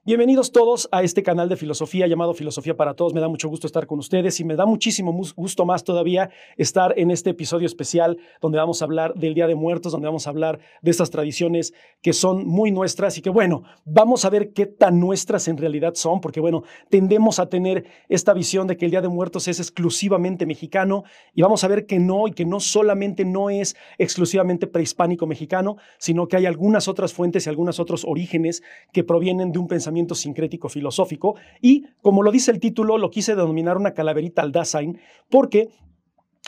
Bienvenidos todos a este canal de filosofía llamado Filosofía para Todos. Me da mucho gusto estar con ustedes y me da muchísimo gusto más todavía estar en este episodio especial donde vamos a hablar del Día de Muertos, donde vamos a hablar de estas tradiciones que son muy nuestras y que, bueno, vamos a ver qué tan nuestras en realidad son, porque, bueno, tendemos a tener esta visión de que el Día de Muertos es exclusivamente mexicano y vamos a ver que no, y que no solamente no es exclusivamente prehispánico mexicano, sino que hay algunas otras fuentes y algunos otros orígenes que provienen de un pensamiento sincrético filosófico y, como lo dice el título, lo quise denominar una calaverita al Dasein porque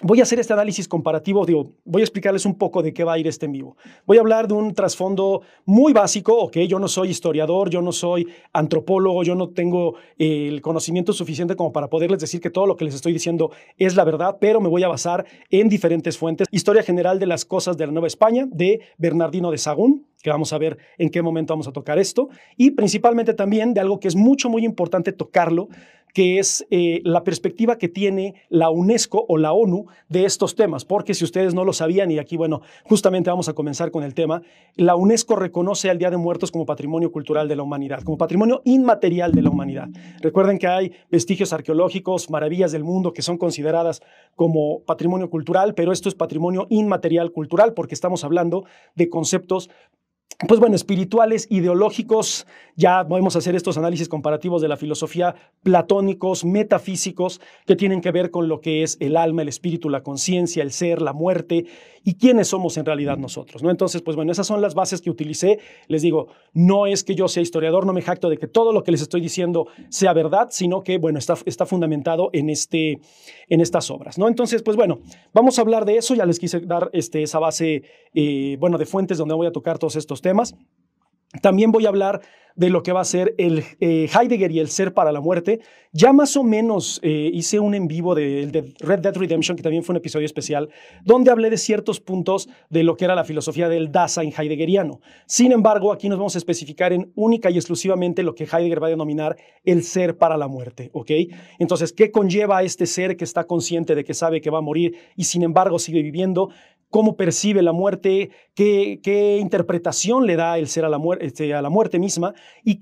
voy a hacer este análisis comparativo, voy a explicarles un poco de qué va a ir este en vivo. Voy a hablar de un trasfondo muy básico, ok, yo no soy historiador, yo no soy antropólogo, yo no tengo el conocimiento suficiente como para poderles decir que todo lo que les estoy diciendo es la verdad, pero me voy a basar en diferentes fuentes. Historia general de las cosas de la Nueva España, de Bernardino de Sahagún, que vamos a ver en qué momento vamos a tocar esto, y principalmente también de algo que es muy importante tocarlo, que es la perspectiva que tiene la UNESCO o la ONU de estos temas, porque si ustedes no lo sabían, y aquí, bueno, justamente vamos a comenzar con el tema, la UNESCO reconoce al Día de Muertos como patrimonio cultural de la humanidad, como patrimonio inmaterial de la humanidad. Recuerden que hay vestigios arqueológicos, maravillas del mundo que son consideradas como patrimonio cultural, pero esto es patrimonio inmaterial cultural porque estamos hablando de conceptos pues bueno, espirituales, ideológicos. Ya podemos hacer estos análisis comparativos de la filosofía, platónicos, metafísicos, que tienen que ver con lo que es el alma, el espíritu, la conciencia, el ser, la muerte y quiénes somos en realidad nosotros, ¿no? Entonces, pues bueno, esas son las bases que utilicé. Les digo, no es que yo sea historiador, no me jacto de que todo lo que les estoy diciendo sea verdad, sino que, bueno, está fundamentado en estas obras, ¿no? Entonces, pues bueno, vamos a hablar de eso. Ya les quise dar esa base, bueno, de fuentes donde voy a tocar todos estos temas. También voy a hablar de lo que va a ser el Heidegger y el ser para la muerte. Ya más o menos hice un en vivo de Red Dead Redemption, que también fue un episodio especial, donde hablé de ciertos puntos de lo que era la filosofía del Dasein heideggeriano. Sin embargo, aquí nos vamos a especificar en única y exclusivamente lo que Heidegger va a denominar el ser para la muerte, ¿ok? Entonces, ¿qué conlleva este ser que está consciente de que sabe que va a morir y sin embargo sigue viviendo? ¿Cómo percibe la muerte? ¿Qué interpretación le da el ser a la muerte misma? ¿Y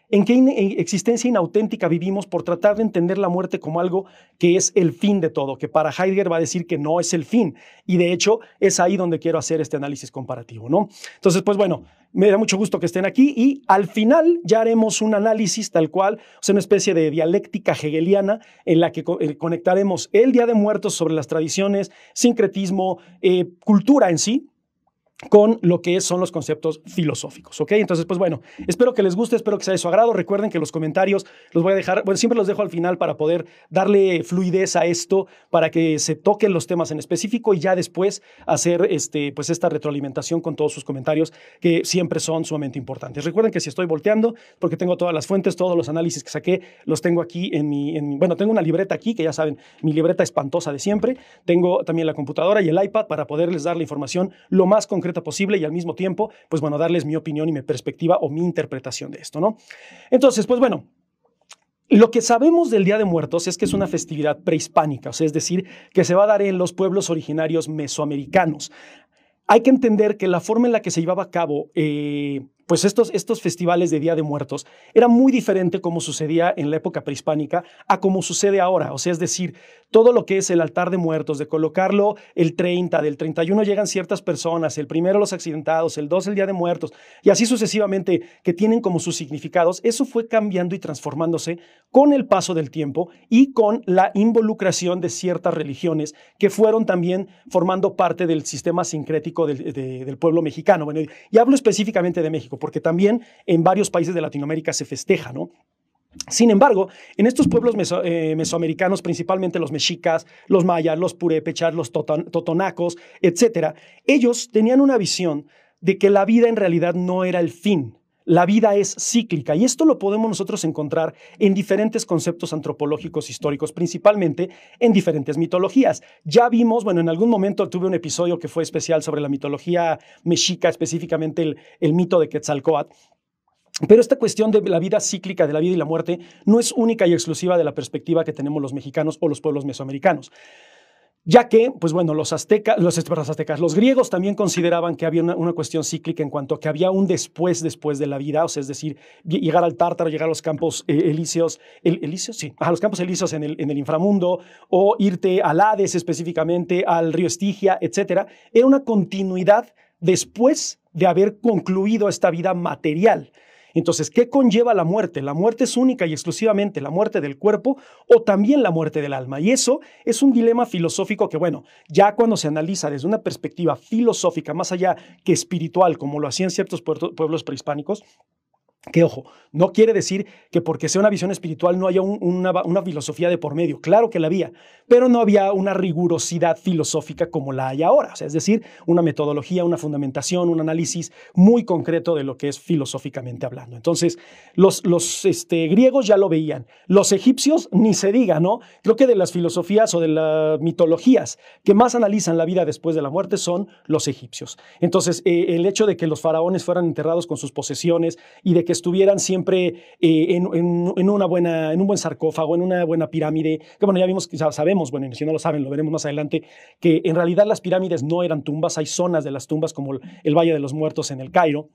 en qué existencia inauténtica vivimos por tratar de entender la muerte como algo que es el fin de todo? Que para Heidegger va a decir que no es el fin. Y de hecho, es ahí donde quiero hacer este análisis comparativo, ¿no? Entonces, pues bueno, me da mucho gusto que estén aquí y al final ya haremos un análisis tal cual, o sea, una especie de dialéctica hegeliana en la que conectaremos el Día de Muertos sobre las tradiciones, sincretismo, cultura en sí, con lo que son los conceptos filosóficos, ¿ok? Entonces, pues bueno, espero que les guste, espero que sea de su agrado. Recuerden que los comentarios los voy a dejar, bueno, siempre los dejo al final para poder darle fluidez a esto, para que se toquen los temas en específico y ya después hacer pues esta retroalimentación con todos sus comentarios que siempre son sumamente importantes. Recuerden que si estoy volteando, porque tengo todas las fuentes, todos los análisis que saqué, los tengo aquí bueno, tengo una libreta aquí, que ya saben, mi libreta espantosa de siempre. Tengo también la computadora y el iPad para poderles dar la información lo más concreta posible y al mismo tiempo, pues bueno, darles mi opinión y mi perspectiva o mi interpretación de esto, ¿no? Entonces, pues bueno, lo que sabemos del Día de Muertos es que es una festividad prehispánica, o sea, es decir, que se va a dar en los pueblos originarios mesoamericanos. Hay que entender que la forma en la que se llevaba a cabo pues estos festivales de Día de Muertos era muy diferente como sucedía en la época prehispánica a como sucede ahora. O sea, es decir, todo lo que es el altar de muertos, de colocarlo el 30, del 31 llegan ciertas personas, el primero los accidentados, el 2 el Día de Muertos, y así sucesivamente, que tienen como sus significados. Eso fue cambiando y transformándose con el paso del tiempo y con la involucración de ciertas religiones que fueron también formando parte del sistema sincrético del pueblo mexicano. Bueno, y hablo específicamente de México, porque también en varios países de Latinoamérica se festeja, ¿no? Sin embargo, en estos pueblos mesoamericanos, principalmente los mexicas, los mayas, los purépechas, los totonacos, etcétera, ellos tenían una visión de que la vida en realidad no era el fin. La vida es cíclica y esto lo podemos nosotros encontrar en diferentes conceptos antropológicos históricos, principalmente en diferentes mitologías. Ya vimos, bueno, en algún momento tuve un episodio que fue especial sobre la mitología mexica, específicamente el mito de Quetzalcóatl. Pero esta cuestión de la vida cíclica, de la vida y la muerte, no es única y exclusiva de la perspectiva que tenemos los mexicanos o los pueblos mesoamericanos. ya que, pues bueno, los griegos también consideraban que había una cuestión cíclica en cuanto a que había un después de la vida, o sea, es decir, llegar al Tártaro, llegar a los campos elíseos, sí, a los campos elíseos en el inframundo, o irte al Hades específicamente, al río Estigia, etcétera. Era una continuidad después de haber concluido esta vida material. Entonces, ¿qué conlleva la muerte? ¿La muerte es única y exclusivamente la muerte del cuerpo o también la muerte del alma? Y eso es un dilema filosófico que, bueno, ya cuando se analiza desde una perspectiva filosófica, más allá que espiritual, como lo hacían ciertos pueblos prehispánicos, que, ojo, no quiere decir que porque sea una visión espiritual no haya una filosofía de por medio. Claro que la había, pero no había una rigurosidad filosófica como la hay ahora. O sea, es decir, una metodología, una fundamentación, un análisis muy concreto de lo que es filosóficamente hablando. Entonces, los griegos ya lo veían. Los egipcios, ni se diga, ¿no? Creo que de las filosofías o de las mitologías que más analizan la vida después de la muerte son los egipcios. Entonces, el hecho de que los faraones fueran enterrados con sus posesiones y de que estuvieran siempre en un buen sarcófago, en una buena pirámide, que bueno, ya sabemos, bueno, si no lo saben, lo veremos más adelante, que en realidad las pirámides no eran tumbas, hay zonas de las tumbas como el Valle de los Muertos en el Cairo,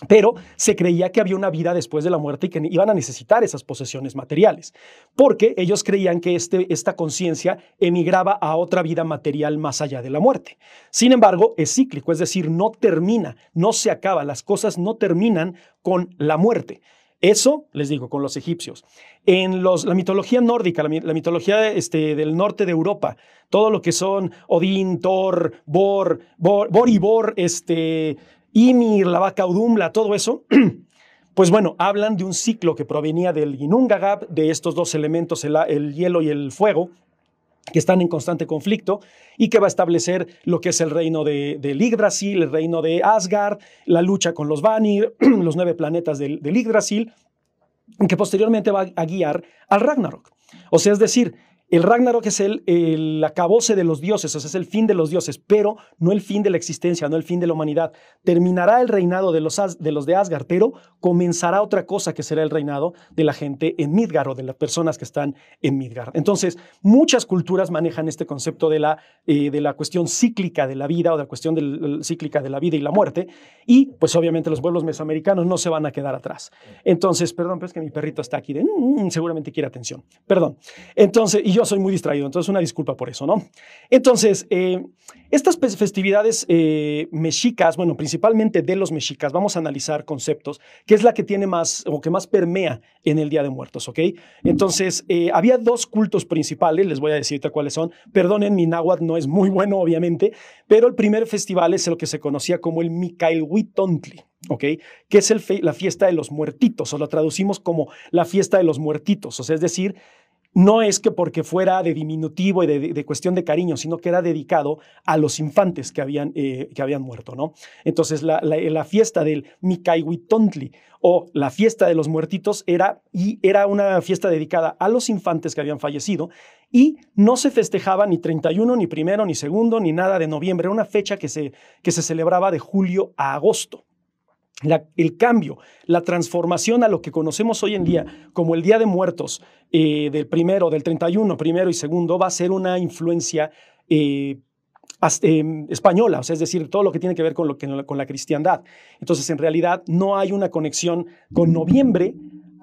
pero se creía que había una vida después de la muerte y que iban a necesitar esas posesiones materiales, porque ellos creían que esta conciencia emigraba a otra vida material más allá de la muerte. Sin embargo, es cíclico, es decir, no termina, no se acaba, las cosas no terminan con la muerte. Eso, les digo, con los egipcios. En la mitología nórdica, la mitología del norte de Europa, todo lo que son Odín, Thor, Bor y Bor, Ymir, la vaca Udumla, todo eso, pues bueno, hablan de un ciclo que provenía del Ginnungagap, de estos dos elementos, el hielo y el fuego, que están en constante conflicto y que va a establecer lo que es el reino del Yggdrasil, el reino de Asgard, la lucha con los Vanir, los 9 planetas del Yggdrasil, que posteriormente va a guiar al Ragnarok. O sea, es decir, el Ragnarok es el acabose de los dioses, o sea, es el fin de los dioses, pero no el fin de la existencia, no el fin de la humanidad. Terminará el reinado de los de Asgard, pero comenzará otra cosa que será el reinado de la gente en Midgard o de las personas que están en Midgard. Entonces, muchas culturas manejan este concepto de la cuestión cíclica de la vida o de la cuestión cíclica de la vida y la muerte, y pues obviamente los pueblos mesoamericanos no se van a quedar atrás. Entonces, perdón, pero es que mi perrito está aquí seguramente quiere atención. Perdón. Entonces, y yo soy muy distraído, entonces una disculpa por eso, ¿no? Entonces, estas festividades mexicas, bueno, principalmente de los mexicas, vamos a analizar conceptos, que es la que tiene más, o que más permea en el Día de Muertos, ¿ok? Entonces, había 2 cultos principales, les voy a decir cuáles son. Perdonen, mi náhuatl no es muy bueno, obviamente, pero el primer festival es lo que se conocía como el Micailhuitontli, ¿ok? Que es la fiesta de los muertitos, o lo traducimos como la fiesta de los muertitos, o sea, es decir, no es que porque fuera de diminutivo y de cuestión de cariño, sino que era dedicado a los infantes que habían muerto, ¿no? Entonces, la fiesta del Micailhuitontli o la fiesta de los muertitos era una fiesta dedicada a los infantes que habían fallecido y no se festejaba ni 31, ni 1, ni 2, ni nada de noviembre. Era una fecha que se celebraba de julio a agosto. El cambio, la transformación a lo que conocemos hoy en día como el Día de Muertos del 31, 1 y 2 va a ser una influencia española, o sea, es decir, todo lo que tiene que ver con la cristiandad. Entonces, en realidad, no hay una conexión con noviembre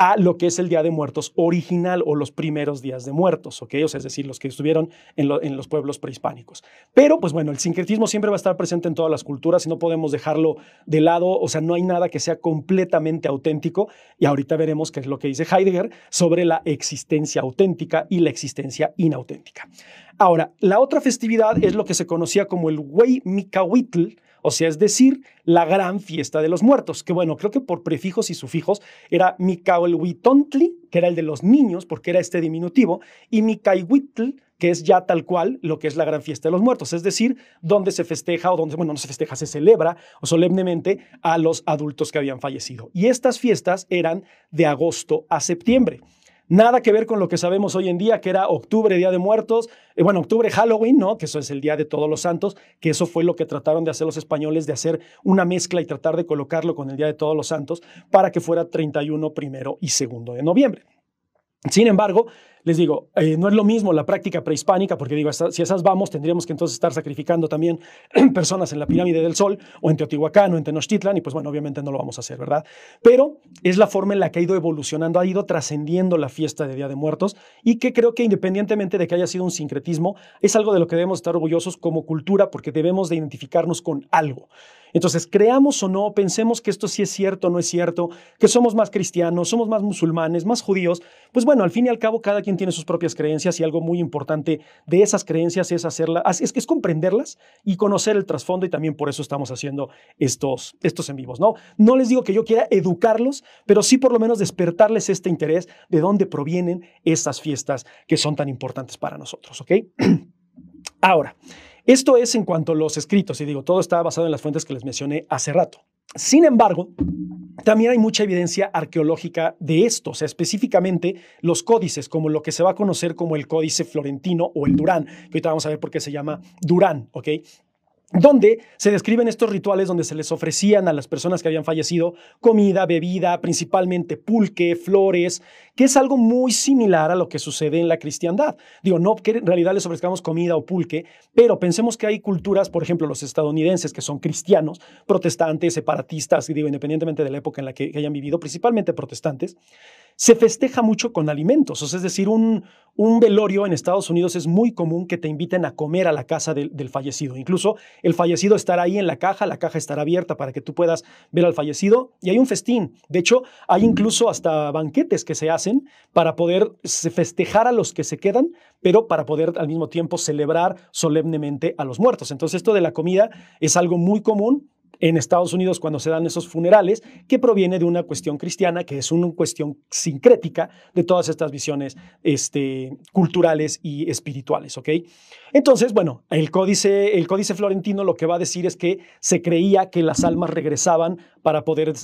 a lo que es el Día de Muertos original o los primeros días de muertos, ¿ok? O sea, es decir, los que estuvieron en los pueblos prehispánicos. Pero, pues bueno, el sincretismo siempre va a estar presente en todas las culturas y no podemos dejarlo de lado, o sea, no hay nada que sea completamente auténtico y ahorita veremos qué es lo que dice Heidegger sobre la existencia auténtica y la existencia inauténtica. Ahora, la otra festividad es lo que se conocía como el Hueymicahuitl, o sea, es decir, la gran fiesta de los muertos, que bueno, creo que por prefijos y sufijos era Micailhuitontli, que era el de los niños, porque era diminutivo, y Micailhuitl, que es ya tal cual lo que es la gran fiesta de los muertos, es decir, donde se festeja, o donde, bueno, no se festeja, se celebra o solemnemente a los adultos que habían fallecido. Y estas fiestas eran de agosto a septiembre. Nada que ver con lo que sabemos hoy en día, que era octubre, Día de Muertos, octubre, Halloween, ¿no? Que eso es el Día de Todos los Santos, que eso fue lo que trataron de hacer los españoles, de hacer una mezcla y tratar de colocarlo con el Día de Todos los Santos para que fuera 31, 1 y 2 de noviembre. Sin embargo, les digo, no es lo mismo la práctica prehispánica, porque digo, si esas vamos, tendríamos que entonces estar sacrificando también personas en la Pirámide del Sol, o en Teotihuacán, o en Tenochtitlan, y pues bueno, obviamente no lo vamos a hacer, ¿verdad? Pero es la forma en la que ha ido evolucionando, ha ido trascendiendo la fiesta de Día de Muertos, y que creo que independientemente de que haya sido un sincretismo, es algo de lo que debemos estar orgullosos como cultura, porque debemos de identificarnos con algo. Entonces, creamos o no, pensemos que esto sí es cierto o no es cierto, que somos más cristianos, somos más musulmanes, más judíos, pues bueno, al fin y al cabo cada quien tiene sus propias creencias, y algo muy importante de esas creencias es es comprenderlas y conocer el trasfondo, y también por eso estamos haciendo estos en vivos, ¿no? No les digo que yo quiera educarlos, pero sí por lo menos despertarles este interés de dónde provienen estas fiestas que son tan importantes para nosotros, ¿ok? Ahora, esto es en cuanto a los escritos, y digo, todo está basado en las fuentes que les mencioné hace rato. Sin embargo, también hay mucha evidencia arqueológica de esto, o sea, específicamente los códices, como lo que se va a conocer como el Códice Florentino o el Durán, que ahorita vamos a ver por qué se llama Durán, ¿ok? Donde se describen estos rituales donde se les ofrecían a las personas que habían fallecido comida, bebida, principalmente pulque, flores, que es algo muy similar a lo que sucede en la cristiandad. Digo, no que en realidad les ofrezcamos comida o pulque, pero pensemos que hay culturas, por ejemplo, los estadounidenses, que son cristianos, protestantes, separatistas, digo, independientemente de la época en la que hayan vivido, principalmente protestantes, se festeja mucho con alimentos. O sea, es decir, un velorio en Estados Unidos es muy común que te inviten a comer a la casa del fallecido. Incluso el fallecido estará ahí en la caja estará abierta para que tú puedas ver al fallecido, y hay un festín. De hecho, hay incluso hasta banquetes que se hacen para poder festejar a los que se quedan, pero para poder al mismo tiempo celebrar solemnemente a los muertos. Entonces, esto de la comida es algo muy común en Estados Unidos cuando se dan esos funerales, que proviene de una cuestión cristiana, que es una cuestión sincrética de todas estas visiones culturales y espirituales, ¿ok? Entonces, bueno, el códice florentino lo que va a decir es que se creía que las almas regresaban para poder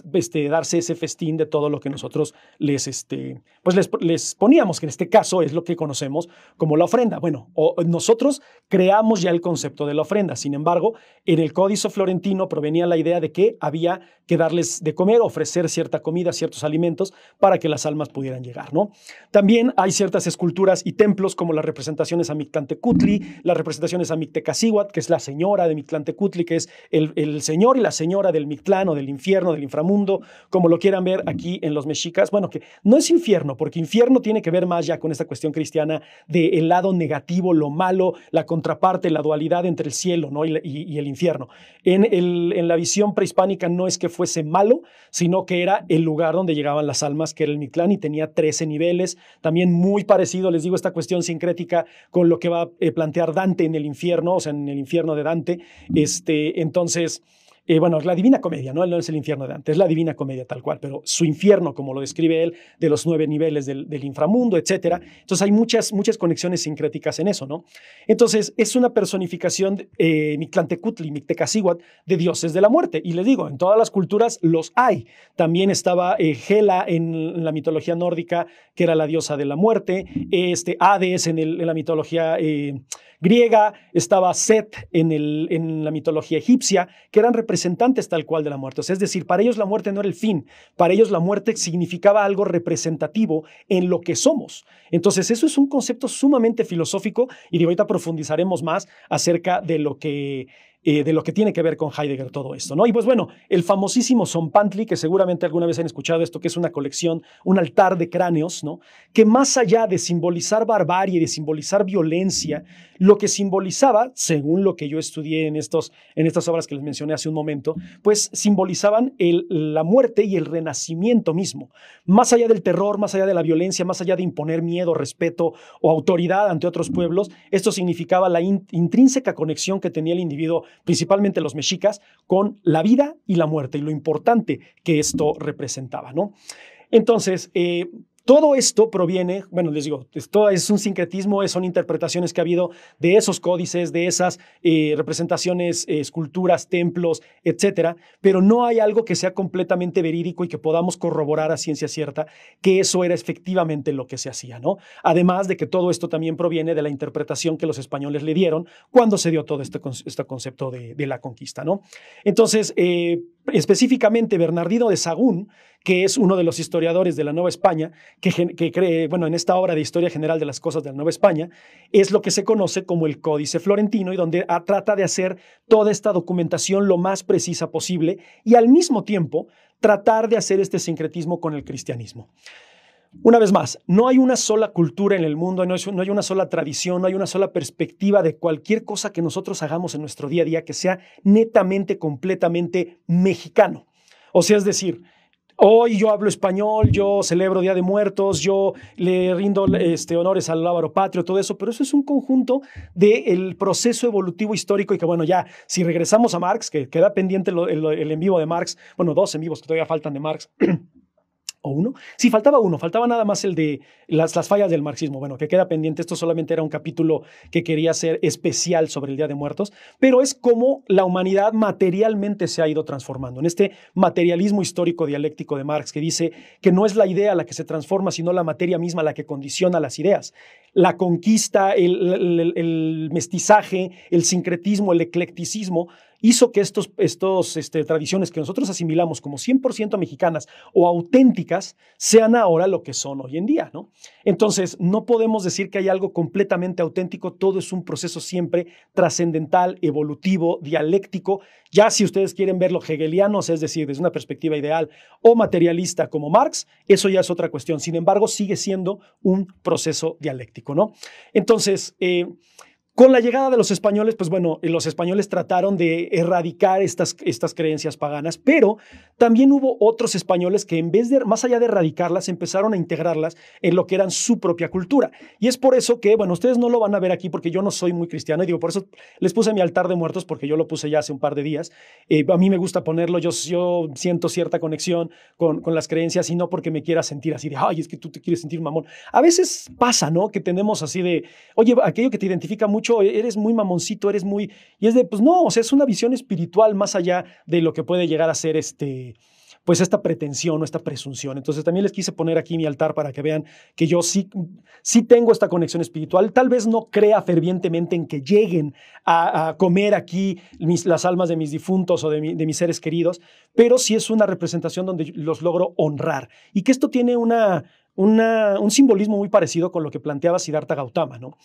darse ese festín de todo lo que nosotros les poníamos, que en este caso es lo que conocemos como la ofrenda. Bueno, nosotros creamos ya el concepto de la ofrenda. Sin embargo, en el códice florentino provenía la idea de que había que darles de comer, ofrecer cierta comida, ciertos alimentos para que las almas pudieran llegar, ¿no? También hay ciertas esculturas y templos como las representaciones a Mictlantecutli, las representaciones a Mictecacíhuatl, que es la señora de Mictlantecutli, que es el señor y la señora del Mictlán o del infierno, del inframundo, como lo quieran ver aquí en los mexicas. Bueno, que no es infierno, porque infierno tiene que ver más ya con esta cuestión cristiana del lado negativo, lo malo, la contraparte, la dualidad entre el cielo, ¿no? y el infierno. En la visión prehispánica no es que fuese malo, sino que era el lugar donde llegaban las almas, que era el Mictlán, y tenía 13 niveles, también muy parecido, les digo, esta cuestión sincrética con lo que va a plantear Dante en el infierno, o sea, en el infierno de Dante. Entonces, bueno, la Divina Comedia, ¿no? Él no es el infierno de Dante, es la Divina Comedia tal cual, pero su infierno, como lo describe él, de los 9 niveles del inframundo, etcétera. Entonces hay muchas conexiones sincréticas en eso, ¿no? Entonces es una personificación Mictlantecutli, Mictecacíhuatl, de dioses de la muerte. Y les digo, en todas las culturas los hay. También estaba Hela en la mitología nórdica, que era la diosa de la muerte, Hades en la mitología griega, estaba Set en la mitología egipcia, que eran representantes tal cual de la muerte. O sea, es decir, para ellos la muerte no era el fin, para ellos la muerte significaba algo representativo en lo que somos. Entonces, eso es un concepto sumamente filosófico, y de ahorita profundizaremos más acerca de lo que tiene que ver con Heidegger todo esto, ¿no? Y pues bueno, el famosísimo Zompantli, que seguramente alguna vez han escuchado esto, que es una colección, un altar de cráneos, ¿no? Que más allá de simbolizar barbarie, de simbolizar violencia, lo que simbolizaba, según lo que yo estudié en estas obras que les mencioné hace un momento, pues simbolizaban la muerte y el renacimiento mismo. Más allá del terror, más allá de la violencia, más allá de imponer miedo, respeto o autoridad ante otros pueblos, esto significaba la intrínseca conexión que tenía el individuo, principalmente los mexicas, con la vida y la muerte, y lo importante que esto representaba, ¿no? Entonces, todo esto proviene, bueno, les digo, esto es un sincretismo, son interpretaciones que ha habido de esos códices, de esas representaciones, esculturas, templos, etcétera, pero no hay algo que sea completamente verídico y que podamos corroborar a ciencia cierta que eso era efectivamente lo que se hacía, ¿no? Además de que todo esto también proviene de la interpretación que los españoles le dieron cuando se dio todo este concepto de la conquista, ¿no? Entonces, específicamente Bernardino de Sahagún, que es uno de los historiadores de la Nueva España, que cree, bueno, en esta obra de Historia General de las Cosas de la Nueva España, es lo que se conoce como el Códice Florentino, y donde trata de hacer toda esta documentación lo más precisa posible y al mismo tiempo tratar de hacer este sincretismo con el cristianismo. Una vez más, no hay una sola cultura en el mundo, no hay una sola tradición, no hay una sola perspectiva de cualquier cosa que nosotros hagamos en nuestro día a día que sea netamente, completamente mexicano. O sea, es decir, hoy yo hablo español, yo celebro Día de Muertos, yo le rindo honores al lábaro patrio, todo eso, pero eso es un conjunto del proceso evolutivo histórico y que, bueno, ya, si regresamos a Marx, que queda pendiente el en vivo de Marx, bueno, 2 en vivos que todavía faltan de Marx, ¿o uno? Sí, faltaba uno, faltaba nada más el de las fallas del marxismo. Bueno, que queda pendiente, esto solamente era un capítulo que quería ser especial sobre el Día de Muertos, pero es como la humanidad materialmente se ha ido transformando. En este materialismo histórico dialéctico de Marx, que dice que no es la idea la que se transforma, sino la materia misma la que condiciona las ideas. La conquista, el mestizaje, el sincretismo, el eclecticismo, hizo que estas tradiciones que nosotros asimilamos como 100% mexicanas o auténticas sean ahora lo que son hoy en día, ¿no? Entonces, no podemos decir que hay algo completamente auténtico, todo es un proceso siempre trascendental, evolutivo, dialéctico. Ya si ustedes quieren verlo hegeliano, es decir, desde una perspectiva ideal o materialista como Marx, eso ya es otra cuestión. Sin embargo, sigue siendo un proceso dialéctico, ¿no? Entonces, con la llegada de los españoles, pues bueno, los españoles trataron de erradicar estas creencias paganas, pero también hubo otros españoles que en vez de, más allá de erradicarlas, empezaron a integrarlas en lo que eran su propia cultura. Y es por eso que, bueno, ustedes no lo van a ver aquí porque yo no soy muy cristiano, y digo, por eso les puse mi altar de muertos, porque yo lo puse ya hace un par de días. A mí me gusta ponerlo, yo siento cierta conexión con las creencias, y no porque me quiera sentir así de, ay, es que tú te quieres sentir mamón. A veces pasa, ¿no? Que tenemos así de, oye, aquello que te identifica mucho, eres muy mamoncito, eres muy... Y es de, pues no, o sea, es una visión espiritual más allá de lo que puede llegar a ser pues esta pretensión o esta presunción. Entonces también les quise poner aquí mi altar para que vean que yo sí tengo esta conexión espiritual. Tal vez no crea fervientemente en que lleguen a comer aquí las almas de mis difuntos o de mis seres queridos, pero sí es una representación donde los logro honrar. Y que esto tiene un simbolismo muy parecido con lo que planteaba Siddhartha Gautama, ¿no?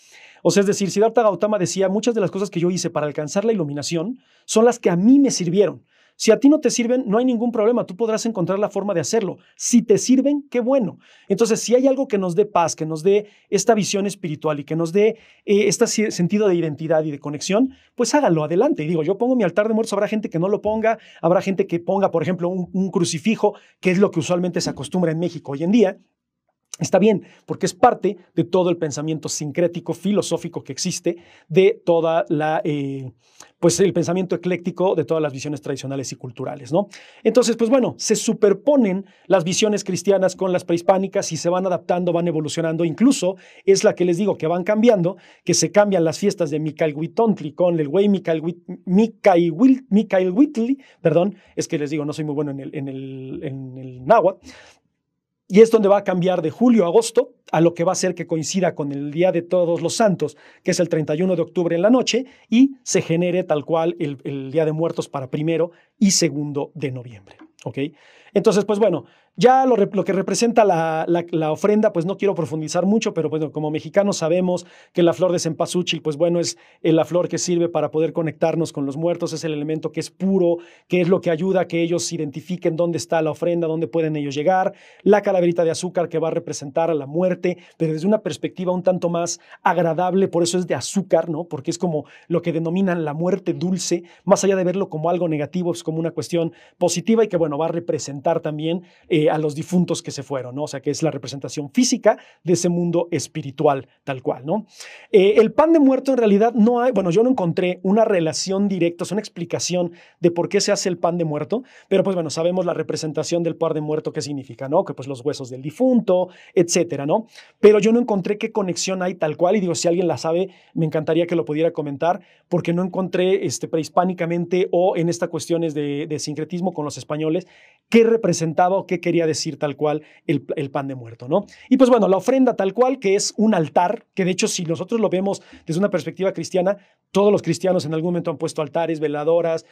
O sea, es decir, Siddhartha Gautama decía, muchas de las cosas que yo hice para alcanzar la iluminación son las que a mí me sirvieron. Si a ti no te sirven, no hay ningún problema, tú podrás encontrar la forma de hacerlo. Si te sirven, qué bueno. Entonces, si hay algo que nos dé paz, que nos dé esta visión espiritual y que nos dé este sentido de identidad y de conexión, pues háganlo, adelante. Y digo, yo pongo mi altar de muertos, habrá gente que no lo ponga, habrá gente que ponga, por ejemplo, un crucifijo, que es lo que usualmente se acostumbra en México hoy en día. Está bien, porque es parte de todo el pensamiento sincrético, filosófico que existe, de toda pues el pensamiento ecléctico de todas las visiones tradicionales y culturales, ¿no? Entonces, pues bueno, se superponen las visiones cristianas con las prehispánicas y se van adaptando, van evolucionando. Incluso es la que les digo que van cambiando, que se cambian las fiestas de Micailhuitontli con el güey Micailhuitli, perdón, es que les digo, no soy muy bueno en el náhuatl. Y es donde va a cambiar de julio a agosto a lo que va a ser que coincida con el Día de Todos los Santos, que es el 31 de octubre en la noche, y se genere tal cual el Día de Muertos para 1 y 2 de noviembre. ¿Ok? Entonces, pues bueno, ya lo que representa la ofrenda, pues no quiero profundizar mucho, pero bueno, como mexicanos sabemos que la flor de cempasúchil, pues bueno, es la flor que sirve para poder conectarnos con los muertos, es el elemento que es puro, que es lo que ayuda a que ellos identifiquen dónde está la ofrenda, dónde pueden ellos llegar, la calaverita de azúcar que va a representar a la muerte, pero desde una perspectiva un tanto más agradable, por eso es de azúcar, ¿no? Porque es como lo que denominan la muerte dulce, más allá de verlo como algo negativo, es como una cuestión positiva y que, bueno, va a representar también a los difuntos que se fueron, ¿no? O sea, que es la representación física de ese mundo espiritual tal cual, ¿no? El pan de muerto en realidad no hay, bueno, yo no encontré una relación directa, una explicación de por qué se hace el pan de muerto, pero pues bueno, sabemos la representación del pan de muerto qué significa, ¿no? Que pues los huesos del difunto, etcétera, ¿no? Pero yo no encontré qué conexión hay tal cual, y digo, si alguien la sabe, me encantaría que lo pudiera comentar, porque no encontré prehispánicamente o en estas cuestiones de sincretismo con los españoles qué representaba o qué quería decir tal cual el pan de muerto, ¿no? Y pues bueno, la ofrenda tal cual, que es un altar, que de hecho si nosotros lo vemos desde una perspectiva cristiana, todos los cristianos en algún momento han puesto altares, veladoras,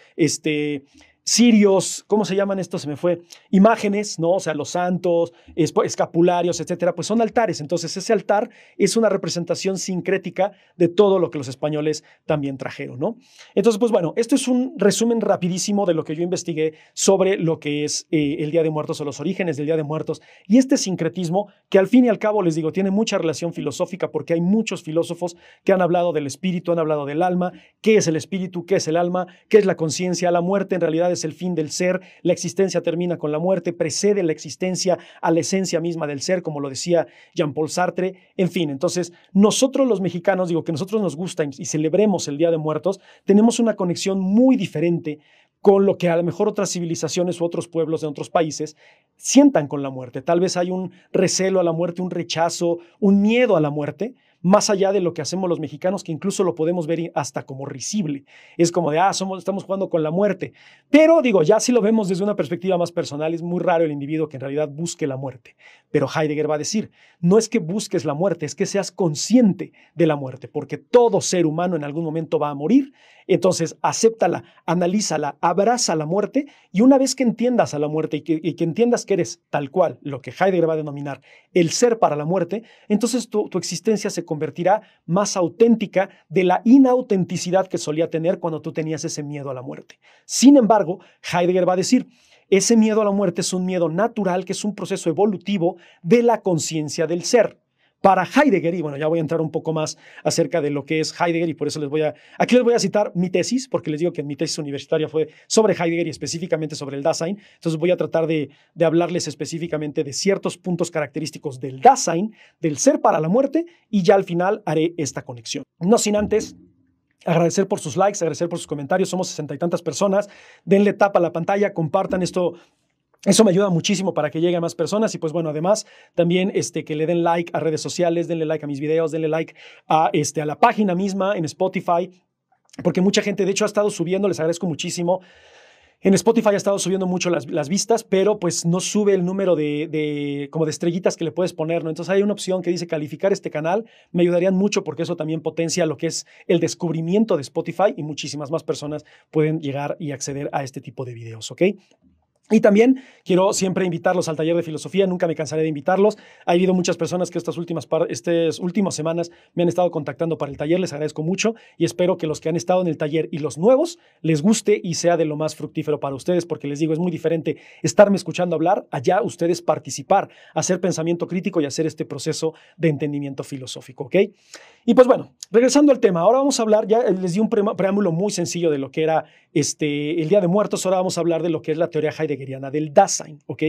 cirios, ¿cómo se llaman estos? Se me fue, imágenes, ¿no? O sea, los santos, escapularios, etcétera, pues son altares. Entonces, ese altar es una representación sincrética de todo lo que los españoles también trajeron, ¿no? Entonces, pues bueno, esto es un resumen rapidísimo de lo que yo investigué sobre lo que es el Día de Muertos o los orígenes del Día de Muertos y este sincretismo que al fin y al cabo, les digo, tiene mucha relación filosófica porque hay muchos filósofos que han hablado del espíritu, han hablado del alma, qué es el espíritu, qué es el alma, qué es la conciencia, la muerte en realidad es el fin del ser, la existencia termina con la muerte, precede la existencia a la esencia misma del ser, como lo decía Jean-Paul Sartre, en fin, entonces nosotros los mexicanos, digo que nosotros nos gusta y celebremos el Día de Muertos, tenemos una conexión muy diferente con lo que a lo mejor otras civilizaciones u otros pueblos de otros países sientan con la muerte. Tal vez hay un recelo a la muerte, un rechazo, un miedo a la muerte, más allá de lo que hacemos los mexicanos, que incluso lo podemos ver hasta como risible. Es como de, estamos jugando con la muerte. Pero digo, ya si lo vemos desde una perspectiva más personal, es muy raro el individuo que en realidad busque la muerte. Pero Heidegger va a decir, no es que busques la muerte, es que seas consciente de la muerte, porque todo ser humano en algún momento va a morir. Entonces, acéptala, analízala, abraza la muerte y una vez que entiendas a la muerte y que entiendas que eres tal cual, lo que Heidegger va a denominar el ser para la muerte, entonces tu existencia se convertirá más auténtica de la inautenticidad que solía tener cuando tú tenías ese miedo a la muerte. Sin embargo, Heidegger va a decir, ese miedo a la muerte es un miedo natural, que es un proceso evolutivo de la conciencia del ser. Para Heidegger, y bueno, ya voy a entrar un poco más acerca de lo que es Heidegger y por eso aquí les voy a citar mi tesis, porque les digo que mi tesis universitaria fue sobre Heidegger y específicamente sobre el Dasein, entonces voy a tratar de hablarles específicamente de ciertos puntos característicos del Dasein, del ser para la muerte, y ya al final haré esta conexión. No sin antes agradecer por sus likes, agradecer por sus comentarios, somos 60 y tantas personas, denle tapa a la pantalla, compartan esto. Eso me ayuda muchísimo para que llegue a más personas y pues bueno, además también que le den like a redes sociales, denle like a mis videos, denle like a la página misma en Spotify, porque mucha gente de hecho ha estado subiendo, les agradezco muchísimo. En Spotify ha estado subiendo mucho las vistas, pero pues no sube el número como de estrellitas que le puedes poner, ¿no? Entonces hay una opción que dice calificar este canal, me ayudarían mucho porque eso también potencia lo que es el descubrimiento de Spotify y muchísimas más personas pueden llegar y acceder a este tipo de videos, ¿ok? Y también quiero siempre invitarlos al taller de filosofía, nunca me cansaré de invitarlos. Ha habido muchas personas que estas últimas semanas me han estado contactando para el taller, les agradezco mucho y espero que los que han estado en el taller y los nuevos les guste y sea de lo más fructífero para ustedes, porque les digo, es muy diferente estarme escuchando hablar, allá ustedes participar, hacer pensamiento crítico y hacer este proceso de entendimiento filosófico, ¿ok? Y pues bueno, regresando al tema, ahora vamos a hablar, ya les di un preámbulo muy sencillo de lo que era el Día de Muertos, ahora vamos a hablar de lo que es la teoría heideggeriana del Dasein, ¿ok?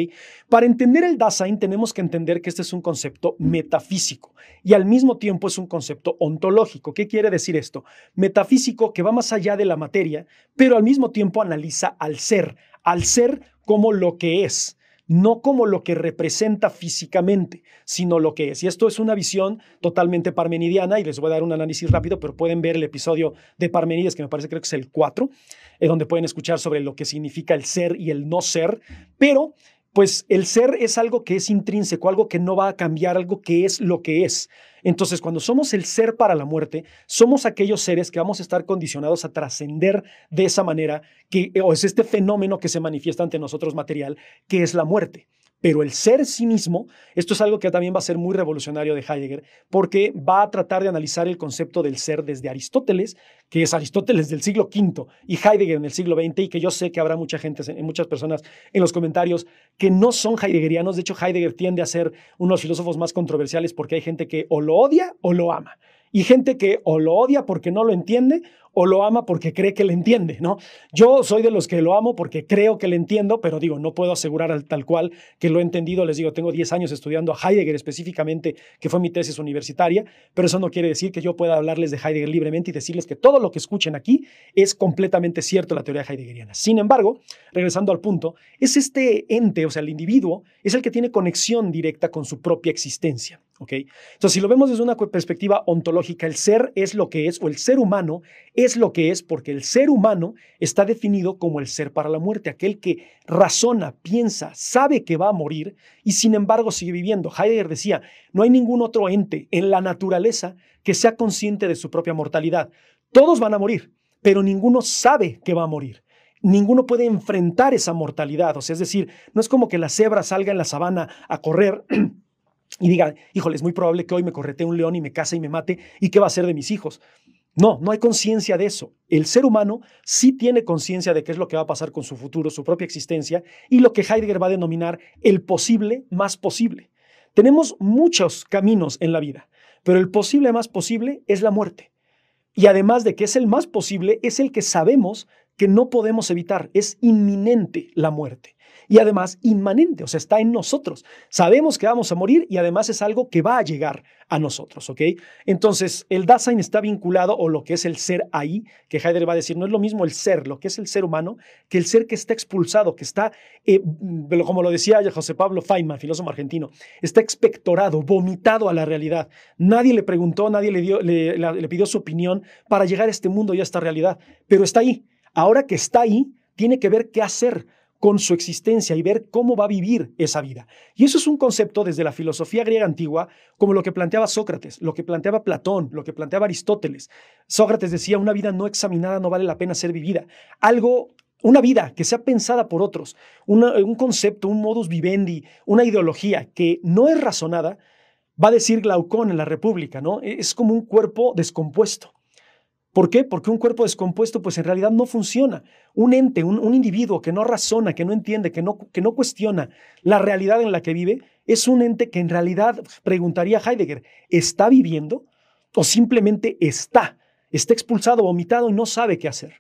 Para entender el Dasein tenemos que entender que este es un concepto metafísico y al mismo tiempo es un concepto ontológico. ¿Qué quiere decir esto? Metafísico que va más allá de la materia, pero al mismo tiempo analiza al ser como lo que es. No como lo que representa físicamente, sino lo que es. Y esto es una visión totalmente parmenidiana y les voy a dar un análisis rápido, pero pueden ver el episodio de Parmenides, que me parece creo que es el 4, donde pueden escuchar sobre lo que significa el ser y el no ser, pero pues el ser es algo que es intrínseco, algo que no va a cambiar, algo que es lo que es. Entonces, cuando somos el ser para la muerte, somos aquellos seres que vamos a estar condicionados a trascender de esa manera, o es este fenómeno que se manifiesta ante nosotros material, que es la muerte. Pero el ser en sí mismo, esto es algo que también va a ser muy revolucionario de Heidegger, porque va a tratar de analizar el concepto del ser desde Aristóteles, que es Aristóteles del siglo V y Heidegger en el siglo XX, y que yo sé que habrá muchas personas en los comentarios que no son heideggerianos. De hecho, Heidegger tiende a ser uno de los filósofos más controversiales porque hay gente que o lo odia o lo ama. Y gente que o lo odia porque no lo entiende o lo ama porque cree que le entiende, ¿no? Yo soy de los que lo amo porque creo que le entiendo, pero digo, no puedo asegurar tal cual que lo he entendido. Les digo, tengo 10 años estudiando a Heidegger específicamente, que fue mi tesis universitaria, pero eso no quiere decir que yo pueda hablarles de Heidegger libremente y decirles que todo lo que escuchen aquí es completamente cierto la teoría heideggeriana. Sin embargo, regresando al punto, es este ente, o sea, el individuo, es el que tiene conexión directa con su propia existencia, ¿ok? Entonces, si lo vemos desde una perspectiva ontológica, el ser es lo que es, o el ser humano es lo que es, porque el ser humano está definido como el ser para la muerte, aquel que razona, piensa, sabe que va a morir y sin embargo sigue viviendo. Heidegger decía, no hay ningún otro ente en la naturaleza que sea consciente de su propia mortalidad. Todos van a morir, pero ninguno sabe que va a morir. ninguno puede enfrentar esa mortalidad. O sea, es decir, no es como que la cebra salga en la sabana a correr y diga, híjole, es muy probable que hoy me corretee un león y me case y me mate, ¿y qué va a hacer de mis hijos? No, no hay conciencia de eso. El ser humano sí tiene conciencia de qué es lo que va a pasar con su futuro, su propia existencia, y lo que Heidegger va a denominar el posible más posible. Tenemos muchos caminos en la vida, pero el posible más posible es la muerte. Y además de que es el más posible, es el que sabemos que no podemos evitar. Es inminente la muerte. Y además inmanente, o sea, está en nosotros. Sabemos que vamos a morir y además es algo que va a llegar a nosotros, ¿ok? Entonces, el Dasein está vinculado, o lo que es el ser ahí, que Heidegger va a decir, no es lo mismo el ser, lo que es el ser humano, que el ser que está expulsado, que está, como lo decía José Pablo Feynman, filósofo argentino, está expectorado, vomitado a la realidad. Nadie le preguntó, nadie le pidió su opinión para llegar a este mundo y a esta realidad, pero está ahí. Ahora que está ahí, tiene que ver qué hacer con su existencia y ver cómo va a vivir esa vida. Y eso es un concepto desde la filosofía griega antigua, como lo que planteaba Sócrates, lo que planteaba Platón, lo que planteaba Aristóteles. Sócrates decía, una vida no examinada no vale la pena ser vivida. Una vida que sea pensada por otros, un concepto, un modus vivendi, una ideología que no es razonada, va a decir Glaucón en la República, ¿no? Es como un cuerpo descompuesto. ¿Por qué? Porque un cuerpo descompuesto, pues en realidad no funciona. Un ente, un individuo que no razona, que no entiende, que no cuestiona la realidad en la que vive, es un ente que en realidad, preguntaría Heidegger, ¿está viviendo? ¿O simplemente está? Está expulsado, vomitado y no sabe qué hacer.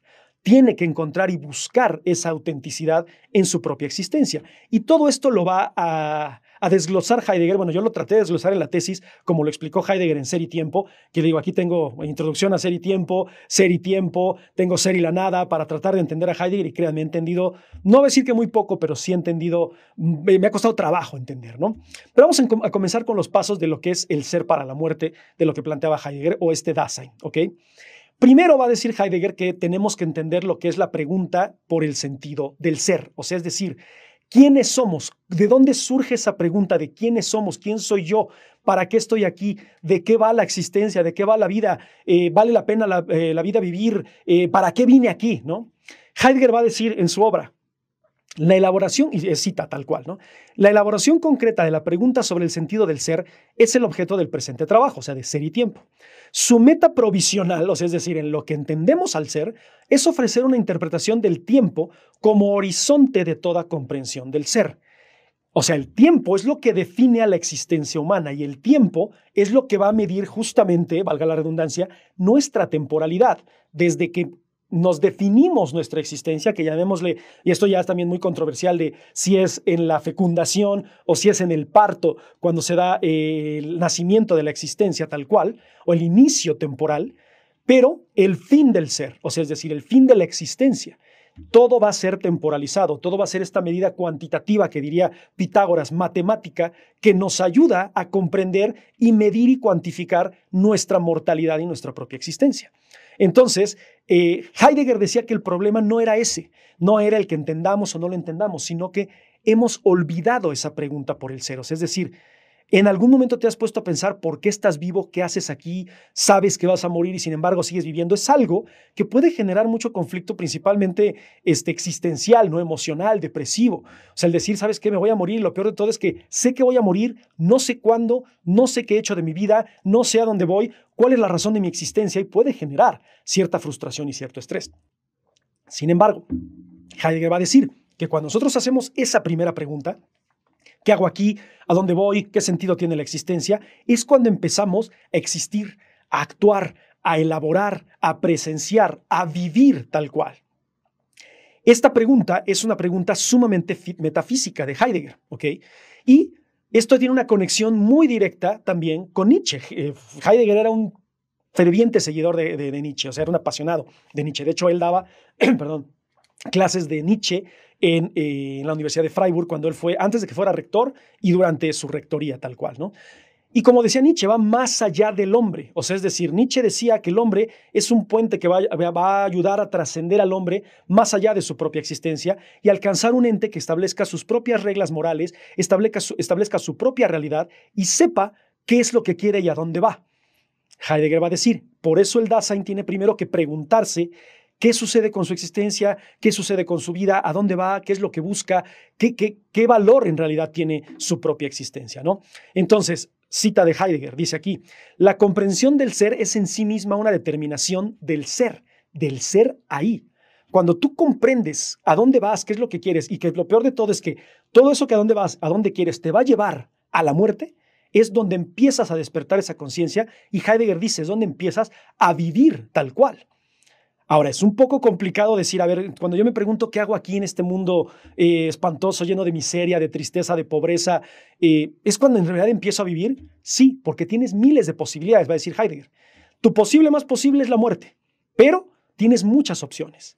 Tiene que encontrar y buscar esa autenticidad en su propia existencia. Y todo esto lo va a desglosar Heidegger. Bueno, yo lo traté de desglosar en la tesis, como lo explicó Heidegger en Ser y Tiempo, que digo, aquí tengo introducción a Ser y Tiempo, tengo Ser y la Nada, para tratar de entender a Heidegger, y créanme, he entendido, no voy a decir que muy poco, pero sí he entendido, me ha costado trabajo entender, ¿no? Pero vamos a comenzar con los pasos de lo que es el ser para la muerte, de lo que planteaba Heidegger, o este Dasein, ¿ok? Primero va a decir Heidegger que tenemos que entender lo que es la pregunta por el sentido del ser, o sea, es decir, ¿quiénes somos? ¿De dónde surge esa pregunta de quiénes somos? ¿Quién soy yo? ¿Para qué estoy aquí? ¿De qué va la existencia? ¿De qué va la vida? ¿Vale la pena la vida vivir? ¿Para qué vine aquí? ¿No? Heidegger va a decir en su obra, la elaboración, y cita tal cual, ¿no? La elaboración concreta de la pregunta sobre el sentido del ser es el objeto del presente trabajo, o sea, de Ser y Tiempo. Su meta provisional, o sea, es decir, en lo que entendemos al ser, es ofrecer una interpretación del tiempo como horizonte de toda comprensión del ser. O sea, el tiempo es lo que define a la existencia humana, y el tiempo es lo que va a medir justamente, valga la redundancia, nuestra temporalidad, desde que nos definimos nuestra existencia, que llamémosle, y esto ya es también muy controversial, de si es en la fecundación o si es en el parto, cuando se da el nacimiento de la existencia tal cual, o el inicio temporal, pero el fin del ser, o sea, es decir, el fin de la existencia. Todo va a ser temporalizado, todo va a ser esta medida cuantitativa que diría Pitágoras, matemática, que nos ayuda a comprender y medir y cuantificar nuestra mortalidad y nuestra propia existencia. Entonces, Heidegger decía que el problema no era ese, no era el que entendamos o no lo entendamos, sino que hemos olvidado esa pregunta por el ser. O sea, es decir, ¿en algún momento te has puesto a pensar por qué estás vivo, qué haces aquí, sabes que vas a morir y sin embargo sigues viviendo? Es algo que puede generar mucho conflicto, principalmente existencial, no emocional, depresivo. O sea, el decir, ¿sabes qué? Me voy a morir. Lo peor de todo es que sé que voy a morir, no sé cuándo, no sé qué he hecho de mi vida, no sé a dónde voy, cuál es la razón de mi existencia, y puede generar cierta frustración y cierto estrés. Sin embargo, Heidegger va a decir que cuando nosotros hacemos esa primera pregunta, ¿qué hago aquí? ¿A dónde voy? ¿Qué sentido tiene la existencia? Es cuando empezamos a existir, a actuar, a elaborar, a presenciar, a vivir tal cual. Esta pregunta es una pregunta sumamente metafísica de Heidegger, ¿ok? Y esto tiene una conexión muy directa también con Nietzsche. Heidegger era un ferviente seguidor de Nietzsche, o sea, era un apasionado de Nietzsche. De hecho, él daba, perdón, clases de Nietzsche en la Universidad de Freiburg cuando él fue, antes de que fuera rector y durante su rectoría tal cual, ¿no? Y como decía Nietzsche, va más allá del hombre. O sea, es decir, Nietzsche decía que el hombre es un puente que va a ayudar a trascender al hombre más allá de su propia existencia y alcanzar un ente que establezca sus propias reglas morales, establezca su propia realidad y sepa qué es lo que quiere y a dónde va. Heidegger va a decir, por eso el Dasein tiene primero que preguntarse qué sucede con su existencia, qué sucede con su vida, a dónde va, qué es lo que busca, qué valor en realidad tiene su propia existencia, ¿no? Entonces, cita de Heidegger, dice aquí, la comprensión del ser es en sí misma una determinación del ser ahí. Cuando tú comprendes a dónde vas, qué es lo que quieres, y que lo peor de todo es que todo eso que a dónde vas, a dónde quieres, te va a llevar a la muerte, es donde empiezas a despertar esa conciencia, y Heidegger dice, es donde empiezas a vivir tal cual. Ahora, es un poco complicado decir, a ver, cuando yo me pregunto qué hago aquí en este mundo espantoso, lleno de miseria, de tristeza, de pobreza, ¿es cuando en realidad empiezo a vivir? Sí, porque tienes miles de posibilidades, va a decir Heidegger. Tu posible más posible es la muerte, pero tienes muchas opciones.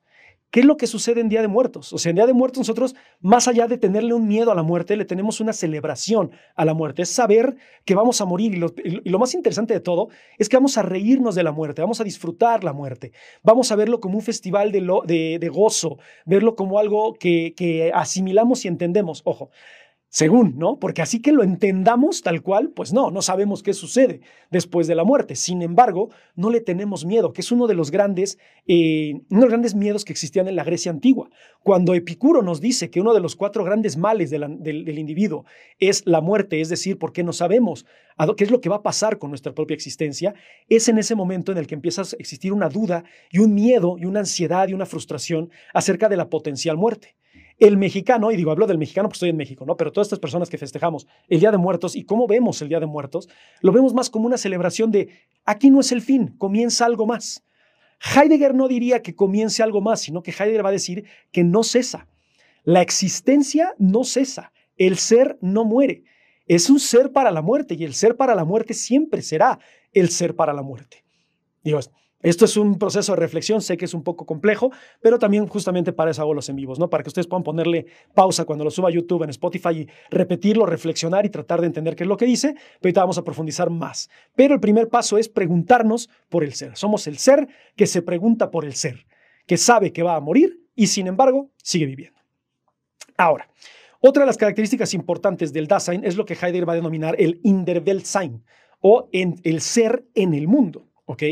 ¿Qué es lo que sucede en Día de Muertos? O sea, en Día de Muertos nosotros, más allá de tenerle un miedo a la muerte, le tenemos una celebración a la muerte. Es saber que vamos a morir y lo más interesante de todo es que vamos a reírnos de la muerte, vamos a disfrutar la muerte, vamos a verlo como un festival de gozo, verlo como algo que asimilamos y entendemos. Ojo, según, ¿no? Porque así que lo entendamos tal cual, pues no sabemos qué sucede después de la muerte. Sin embargo, no le tenemos miedo, que es uno de los grandes miedos que existían en la Grecia antigua. Cuando Epicuro nos dice que uno de los 4 grandes males del individuo es la muerte, es decir, porque no sabemos qué es lo que va a pasar con nuestra propia existencia, es en ese momento en el que empieza a existir una duda y un miedo y una ansiedad y una frustración acerca de la potencial muerte. El mexicano, y digo, hablo del mexicano porque estoy en México, ¿no? Pero todas estas personas que festejamos el Día de Muertos y cómo vemos el Día de Muertos, lo vemos más como una celebración de aquí no es el fin, comienza algo más. Heidegger no diría que comience algo más, sino que Heidegger va a decir que no cesa. La existencia no cesa, el ser no muere. Es un ser para la muerte y el ser para la muerte siempre será el ser para la muerte. Digo, esto es un proceso de reflexión, sé que es un poco complejo, pero también justamente para eso hago los en vivos, ¿no? Para que ustedes puedan ponerle pausa cuando lo suba a YouTube, en Spotify, y repetirlo, reflexionar y tratar de entender qué es lo que dice, pero ahorita vamos a profundizar más. Pero el primer paso es preguntarnos por el ser. Somos el ser que se pregunta por el ser, que sabe que va a morir y sin embargo sigue viviendo. Ahora, otra de las características importantes del Dasein es lo que Heidegger va a denominar el In der Weltsein, o el ser en el mundo, ¿ok?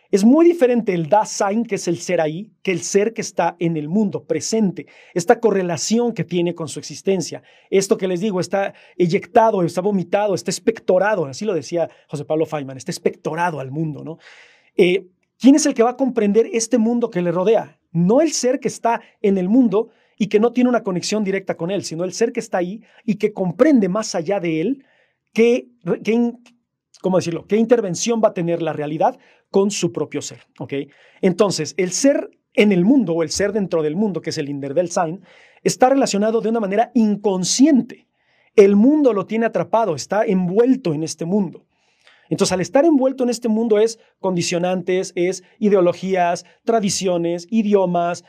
Es muy diferente el Dasein, que es el ser ahí, que el ser que está en el mundo, presente. Esta correlación que tiene con su existencia. Esto que les digo, está eyectado, está vomitado, está espectorado, así lo decía José Pablo Feynman, está espectorado al mundo, ¿no? ¿Quién es el que va a comprender este mundo que le rodea? No el ser que está en el mundo y que no tiene una conexión directa con él, sino el ser que está ahí y que comprende más allá de él ¿cómo decirlo? ¿Qué intervención va a tener la realidad con su propio ser? ¿Ok? Entonces, el ser en el mundo o el ser dentro del mundo, que es el In der Weltsein, está relacionado de una manera inconsciente. El mundo lo tiene atrapado, está envuelto en este mundo. Entonces, al estar envuelto en este mundo es condicionantes, es ideologías, tradiciones, idiomas,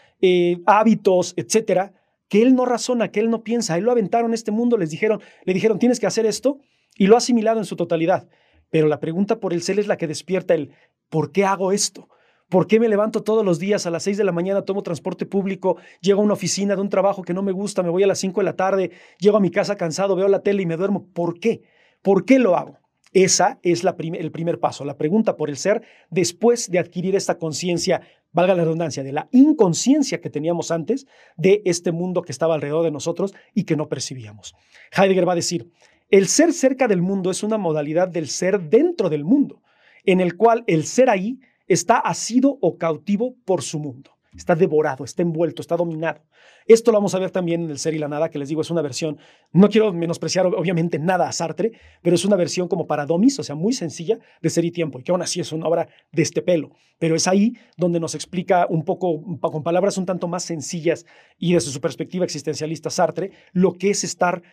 hábitos, etcétera, que él no razona, que él no piensa. Él lo aventaron a este mundo, le dijeron, tienes que hacer esto, y lo ha asimilado en su totalidad. Pero la pregunta por el ser es la que despierta el ¿por qué hago esto? ¿Por qué me levanto todos los días a las 6 de la mañana, tomo transporte público, llego a una oficina de un trabajo que no me gusta, me voy a las 5 de la tarde, llego a mi casa cansado, veo la tele y me duermo? ¿Por qué? ¿Por qué lo hago? Esa es el primer paso, la pregunta por el ser, después de adquirir esta conciencia, valga la redundancia, de la inconsciencia que teníamos antes de este mundo que estaba alrededor de nosotros y que no percibíamos. Heidegger va a decir, el ser cerca del mundo es una modalidad del ser dentro del mundo, en el cual el ser ahí está asido o cautivo por su mundo. Está devorado, está envuelto, está dominado. Esto lo vamos a ver también en El ser y la nada, que les digo, es una versión, no quiero menospreciar obviamente nada a Sartre, pero es una versión como para domis, o sea, muy sencilla de Ser y Tiempo, y que aún así es una obra de este pelo. Pero es ahí donde nos explica un poco, con palabras un tanto más sencillas y desde su perspectiva existencialista Sartre, lo que es estar,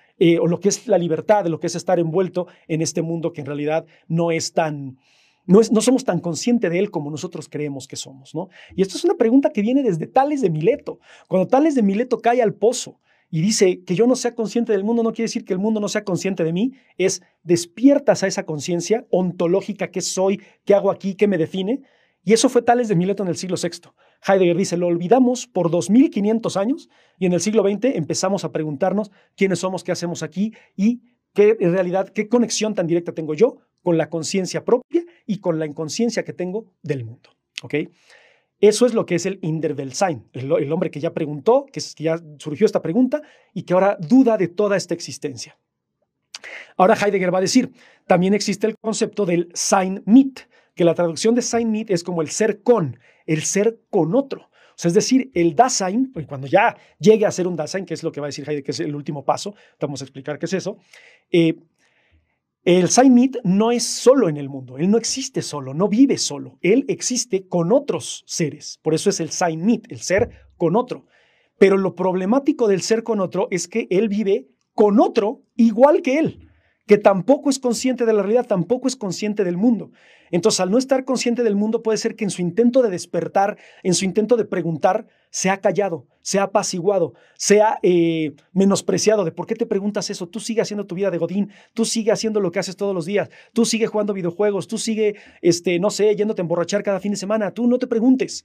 o lo que es la libertad, lo que es estar envuelto en este mundo que en realidad no somos tan conscientes de él como nosotros creemos que somos, ¿no? Y esto es una pregunta que viene desde Tales de Mileto. Cuando Tales de Mileto cae al pozo y dice que yo no sea consciente del mundo, no quiere decir que el mundo no sea consciente de mí, es despiertas a esa conciencia ontológica, qué soy, qué hago aquí, qué me define. Y eso fue Tales de Mileto en el siglo VI. Heidegger dice, lo olvidamos por 2500 años y en el siglo XX empezamos a preguntarnos quiénes somos, qué hacemos aquí y qué en realidad, qué conexión tan directa tengo yo con la conciencia propia y con la inconsciencia que tengo del mundo. ¿Ok? Eso es lo que es el Inderweltsein, el hombre que ya preguntó, que ya surgió esta pregunta y que ahora duda de toda esta existencia. Ahora Heidegger va a decir, también existe el concepto del Sein mit, que la traducción de Sein mit es como el ser con otro. O sea, es decir, el Dasein, cuando ya llegue a ser un Dasein, que es lo que va a decir Heidegger, que es el último paso, vamos a explicar qué es eso, el Sein mit no es solo en el mundo, él no existe solo, no vive solo, él existe con otros seres, por eso es el Sein mit, el ser con otro. Pero lo problemático del ser con otro es que él vive con otro igual que él, que tampoco es consciente de la realidad, tampoco es consciente del mundo. Entonces, al no estar consciente del mundo, puede ser que en su intento de despertar, en su intento de preguntar, se ha callado, se ha apaciguado, se ha menospreciado de por qué te preguntas eso. Tú sigue haciendo tu vida de godín, tú sigue haciendo lo que haces todos los días, tú sigue jugando videojuegos, tú sigue, no sé, yéndote a emborrachar cada fin de semana, tú no te preguntes.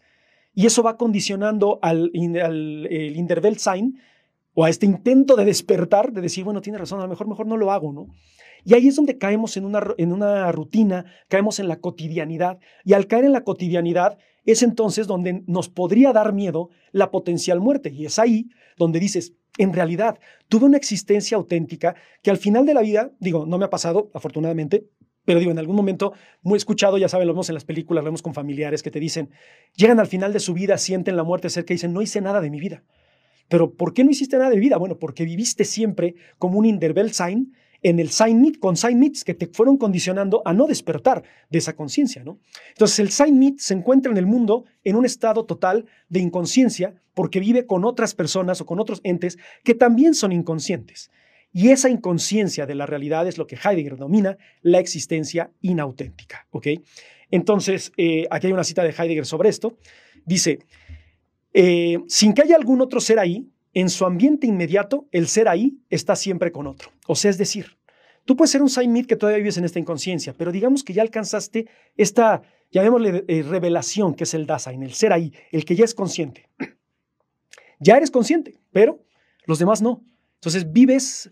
Y eso va condicionando al Inderweltsein, o a este intento de despertar, de decir, bueno, tiene razón, a lo mejor no lo hago, ¿no? Y ahí es donde caemos en una rutina, caemos en la cotidianidad, y al caer en la cotidianidad es entonces donde nos podría dar miedo la potencial muerte, y es ahí donde dices, en realidad, tuve una existencia auténtica que al final de la vida, digo, no me ha pasado, afortunadamente, pero digo, en algún momento muy escuchado, ya saben, lo vemos en las películas, lo vemos con familiares que te dicen, llegan al final de su vida, sienten la muerte cerca y dicen, no hice nada de mi vida. Pero ¿por qué no hiciste nada de vida? Bueno, porque viviste siempre como un Inderweltsein en el Sein mit, con Sein mits que te fueron condicionando a no despertar de esa conciencia, ¿no? Entonces el Sein mit se encuentra en el mundo en un estado total de inconsciencia porque vive con otras personas o con otros entes que también son inconscientes. Y esa inconsciencia de la realidad es lo que Heidegger denomina la existencia inauténtica, ¿ok? Entonces, aquí hay una cita de Heidegger sobre esto. Dice, sin que haya algún otro ser ahí, en su ambiente inmediato, el ser ahí está siempre con otro. O sea, es decir, tú puedes ser un Sein mit que todavía vives en esta inconsciencia, pero digamos que ya alcanzaste esta, llamémosle revelación, que es el Dasein, el ser ahí, el que ya es consciente. Ya eres consciente, pero los demás no. Entonces vives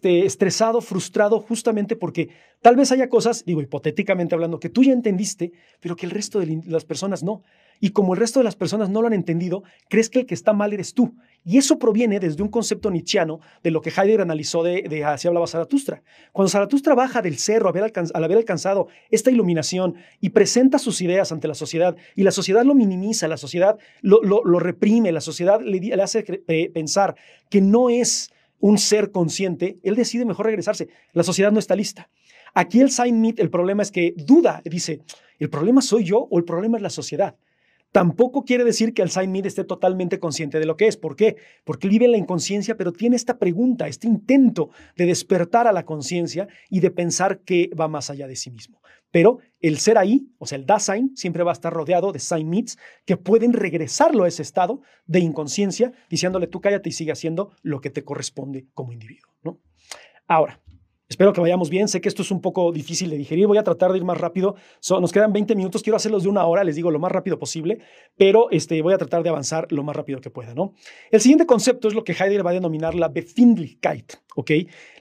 estresado, frustrado, justamente porque tal vez haya cosas, digo, hipotéticamente hablando, que tú ya entendiste, pero que el resto de las personas no. Y como el resto de las personas no lo han entendido, crees que el que está mal eres tú. Y eso proviene desde un concepto nietzscheano de lo que Heidegger analizó de así hablaba Zaratustra. Cuando Zaratustra baja del cerro al haber alcanzado esta iluminación y presenta sus ideas ante la sociedad, y la sociedad lo minimiza, la sociedad lo reprime, la sociedad le hace pensar que no es un ser consciente, él decide mejor regresarse. La sociedad no está lista. Aquí el Sein mit, el problema es que duda, dice, ¿el problema soy yo o el problema es la sociedad? Tampoco quiere decir que el Sein mit esté totalmente consciente de lo que es. ¿Por qué? Porque él vive en la inconsciencia, pero tiene esta pregunta, este intento de despertar a la conciencia y de pensar que va más allá de sí mismo. Pero el ser ahí, o sea, el Dasein, siempre va a estar rodeado de Sein mits que pueden regresarlo a ese estado de inconsciencia, diciéndole tú cállate y sigue haciendo lo que te corresponde como individuo, ¿no? Ahora, espero que vayamos bien. Sé que esto es un poco difícil de digerir. Voy a tratar de ir más rápido. Nos quedan 20 minutos. Quiero hacerlos de 1 hora, les digo, lo más rápido posible, pero voy a tratar de avanzar lo más rápido que pueda, ¿no? El siguiente concepto es lo que Heidegger va a denominar la Befindlichkeit, ¿ok?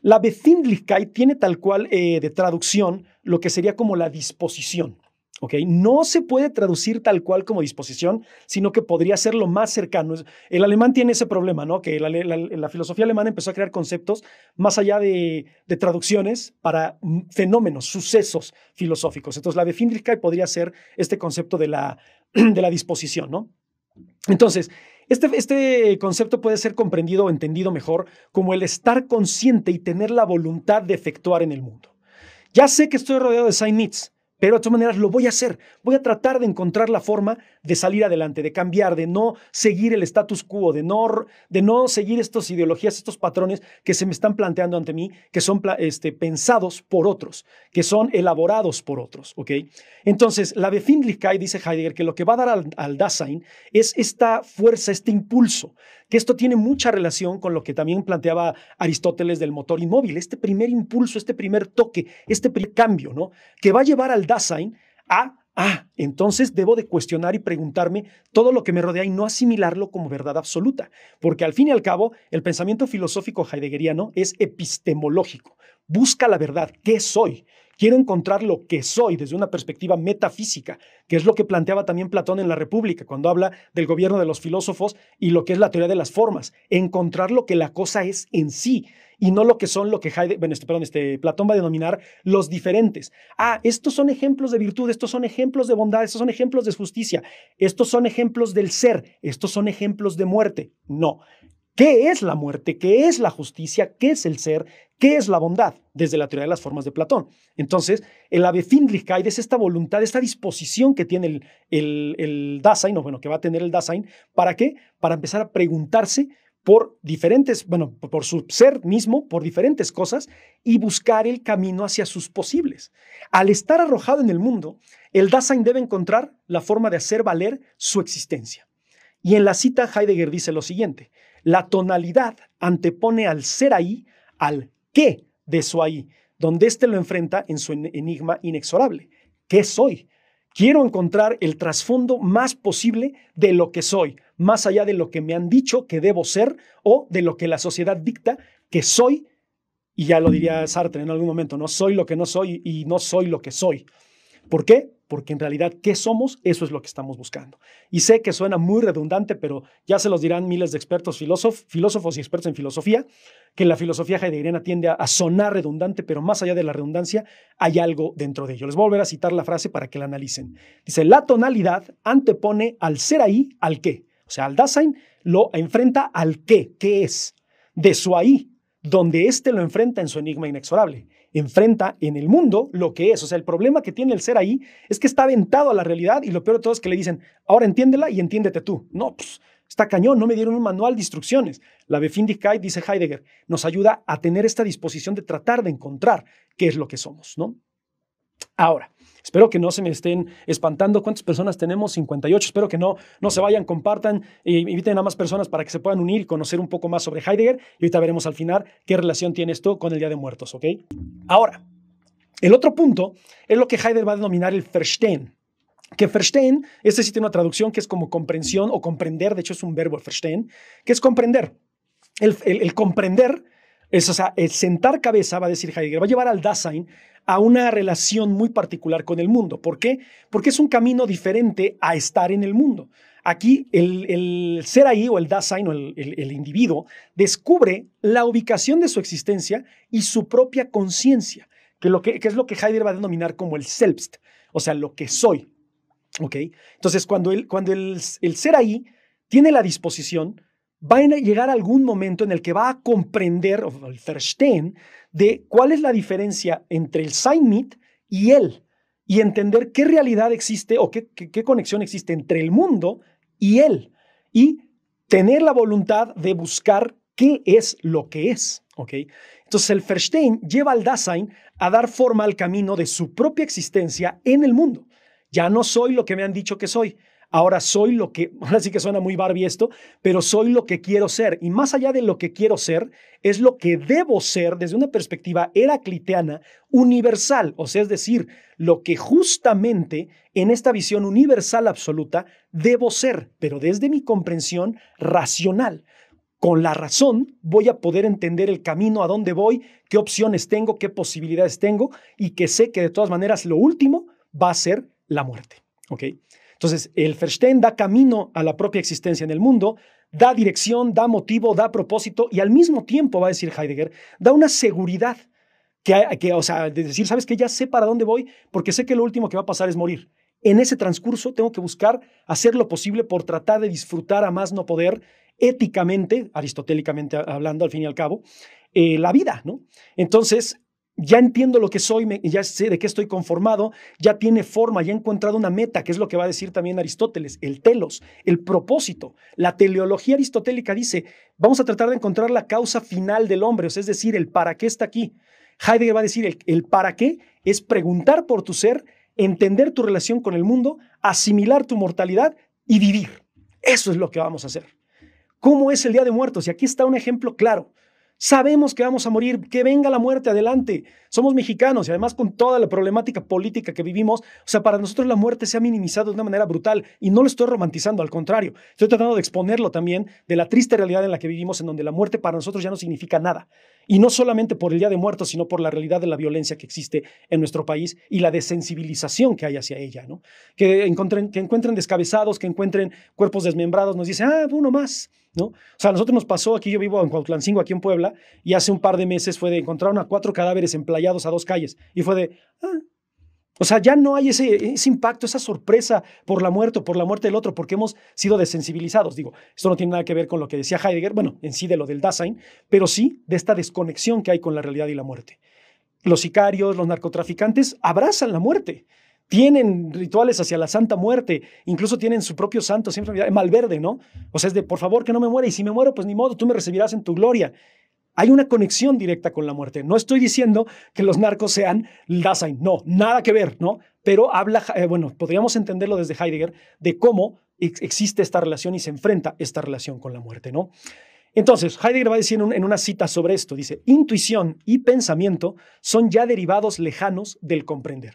La Befindlichkeit tiene tal cual de traducción lo que sería como la disposición. ¿Okay? No se puede traducir tal cual como disposición, sino que podría ser lo más cercano. El alemán tiene ese problema, ¿no? Que la filosofía alemana empezó a crear conceptos más allá de traducciones para fenómenos, sucesos filosóficos. Entonces, la Befindlichkeit podría ser este concepto de la disposición, ¿no? Entonces, este concepto puede ser comprendido o entendido mejor como el estar consciente y tener la voluntad de efectuar en el mundo. Ya sé que estoy rodeado de Sein mits, pero de todas maneras lo voy a hacer. Voy a tratar de encontrar la forma de salir adelante, de cambiar, de no seguir el status quo, de no seguir estas ideologías, estos patrones que se me están planteando ante mí, que son pensados por otros, que son elaborados por otros. ¿Ok? Entonces, la Befindlichkeit, dice Heidegger, que lo que va a dar al Dasein es esta fuerza, este impulso, que esto tiene mucha relación con lo que también planteaba Aristóteles del motor inmóvil, este primer impulso, este primer toque, este primer cambio, ¿no? Que va a llevar al Dasein entonces debo de cuestionar y preguntarme todo lo que me rodea y no asimilarlo como verdad absoluta, porque al fin y al cabo el pensamiento filosófico heideggeriano es epistemológico, busca la verdad, ¿qué soy? Quiero encontrar lo que soy desde una perspectiva metafísica, que es lo que planteaba también Platón en la República, cuando habla del gobierno de los filósofos y lo que es la teoría de las formas. Encontrar lo que la cosa es en sí y no lo que son lo que Platón va a denominar los diferentes. Estos son ejemplos de virtud, estos son ejemplos de bondad, estos son ejemplos de justicia, estos son ejemplos del ser, estos son ejemplos de muerte. No. ¿Qué es la muerte? ¿Qué es la justicia? ¿Qué es el ser? ¿Qué es la bondad? Desde la teoría de las formas de Platón. Entonces, el Befindlichkeit es esta voluntad, esta disposición que tiene el Dasein, que va a tener el Dasein. ¿Para qué? Para empezar a preguntarse por diferentes, por su ser mismo, por diferentes cosas y buscar el camino hacia sus posibles. Al estar arrojado en el mundo, el Dasein debe encontrar la forma de hacer valer su existencia. Y en la cita, Heidegger dice lo siguiente: la tonalidad antepone al ser ahí, al qué de su ahí, donde éste lo enfrenta en su enigma inexorable. ¿Qué soy? Quiero encontrar el trasfondo más posible de lo que soy, más allá de lo que me han dicho que debo ser o de lo que la sociedad dicta que soy, y ya lo diría Sartre en algún momento, no soy lo que no soy y no soy lo que soy. ¿Por qué? Porque en realidad, ¿qué somos? Eso es lo que estamos buscando. Y sé que suena muy redundante, pero ya se los dirán miles de expertos filósofos y expertos en filosofía, que la filosofía heideggeriana tiende a sonar redundante, pero más allá de la redundancia, hay algo dentro de ello. Les voy a volver a citar la frase para que la analicen. Dice, la tonalidad antepone al ser ahí al qué. O sea, al Dasein lo enfrenta al qué es, de su ahí, donde éste lo enfrenta en su enigma inexorable. Enfrenta en el mundo lo que es. O sea, el problema que tiene el ser ahí es que está aventado a la realidad y lo peor de todo es que le dicen, ahora entiéndela y entiéndete tú. No, está cañón, no me dieron un manual de instrucciones. La Befindlichkeit, dice Heidegger, nos ayuda a tener esta disposición de tratar de encontrar qué es lo que somos, ¿no? Ahora, espero que no se me estén espantando. ¿Cuántas personas tenemos? 58. Espero que no se vayan, compartan e inviten a más personas para que se puedan unir y conocer un poco más sobre Heidegger. Y ahorita veremos al final qué relación tiene esto con el Día de Muertos, ¿ok? Ahora, el otro punto es lo que Heidegger va a denominar el Verstehen. Que Verstehen, este sí tiene una traducción que es como comprensión o comprender. De hecho, es un verbo, Verstehen, que es comprender. El comprender es, o sea, el sentar cabeza, va a decir Heidegger, va a llevar al Dasein a una relación muy particular con el mundo. ¿Por qué? Porque es un camino diferente a estar en el mundo. Aquí el ser ahí o el Dasein o el individuo descubre la ubicación de su existencia y su propia conciencia, que es lo que Heidegger va a denominar como el Selbst, o sea, lo que soy. ¿Ok? Entonces, cuando el ser ahí tiene la disposición, va a llegar algún momento en el que va a comprender, o el Verstehen, de cuál es la diferencia entre el Sein mit y él, y entender qué realidad existe o qué conexión existe entre el mundo y él, y tener la voluntad de buscar qué es lo que es. ¿Ok? Entonces el Verstehen lleva al Dasein a dar forma al camino de su propia existencia en el mundo. Ya no soy lo que me han dicho que soy. Ahora soy lo que, ahora sí que suena muy Barbie esto, pero soy lo que quiero ser. Y más allá de lo que quiero ser, es lo que debo ser desde una perspectiva heracliteana universal. O sea, es decir, lo que justamente en esta visión universal absoluta debo ser, pero desde mi comprensión racional. Con la razón voy a poder entender el camino, a dónde voy, qué opciones tengo, qué posibilidades tengo, y que sé que de todas maneras lo último va a ser la muerte. ¿Ok? Entonces, el Verstehen da camino a la propia existencia en el mundo, da dirección, da motivo, da propósito y al mismo tiempo, va a decir Heidegger, da una seguridad o sea, de decir, ¿sabes qué? Ya sé para dónde voy porque sé que lo último que va a pasar es morir. En ese transcurso tengo que buscar hacer lo posible por tratar de disfrutar a más no poder éticamente, aristotélicamente hablando, al fin y al cabo, la vida, ¿no? Entonces, ya entiendo lo que soy, ya sé de qué estoy conformado, ya tiene forma, ya he encontrado una meta, que es lo que va a decir también Aristóteles, el telos, el propósito. La teleología aristotélica dice, vamos a tratar de encontrar la causa final del hombre, o sea, es decir, el para qué está aquí. Heidegger va a decir, el para qué es preguntar por tu ser, entender tu relación con el mundo, asimilar tu mortalidad y vivir. Eso es lo que vamos a hacer. ¿Cómo es el Día de Muertos? Y aquí está un ejemplo claro. Sabemos que vamos a morir, que venga la muerte, adelante. Somos mexicanos y además con toda la problemática política que vivimos, o sea, para nosotros la muerte se ha minimizado de una manera brutal y no lo estoy romantizando, al contrario. Estoy tratando de exponerlo también de la triste realidad en la que vivimos, en donde la muerte para nosotros ya no significa nada. Y no solamente por el Día de Muertos, sino por la realidad de la violencia que existe en nuestro país y la desensibilización que hay hacia ella, ¿no? Que encuentren descabezados, que encuentren cuerpos desmembrados, nos dicen, uno más, ¿no? O sea, a nosotros nos pasó, aquí yo vivo en Cuautlancingo, aquí en Puebla, y hace un par de meses fue de encontrar a 4 cadáveres emplayados a 2 calles, y fue de, o sea, ya no hay ese impacto, esa sorpresa por la muerte o por la muerte del otro, porque hemos sido desensibilizados. Digo, esto no tiene nada que ver con lo que decía Heidegger, bueno, en sí de lo del Dasein, pero sí de esta desconexión que hay con la realidad y la muerte. Los sicarios, los narcotraficantes abrazan la muerte, tienen rituales hacia la Santa Muerte, incluso tienen su propio santo, siempre Malverde, ¿no? O sea, es de, por favor, que no me muera, y si me muero, pues ni modo, tú me recibirás en tu gloria. Hay una conexión directa con la muerte. No estoy diciendo que los narcos sean Dasein, no, nada que ver, ¿no? Pero habla, bueno, podríamos entenderlo desde Heidegger, de cómo existe esta relación y se enfrenta esta relación con la muerte, ¿no? Entonces, Heidegger va a decir en una cita sobre esto, dice, intuición y pensamiento son ya derivados lejanos del comprender.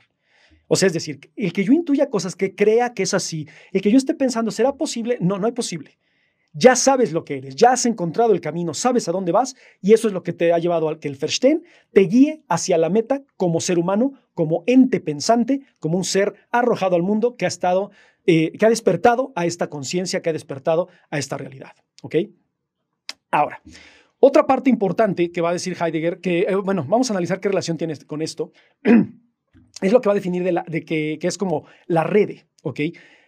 O sea, es decir, el que yo intuya cosas, que crea que es así, el que yo esté pensando, ¿será posible? No, no es posible. Ya sabes lo que eres, ya has encontrado el camino, sabes a dónde vas y eso es lo que te ha llevado a que el Verstehen te guíe hacia la meta como ser humano, como ente pensante, como un ser arrojado al mundo que ha despertado a esta conciencia, que ha despertado a esta realidad. ¿Ok? Ahora, otra parte importante que va a decir Heidegger, que, bueno, vamos a analizar qué relación tiene con esto, es lo que va a definir que es como la rede, ¿ok?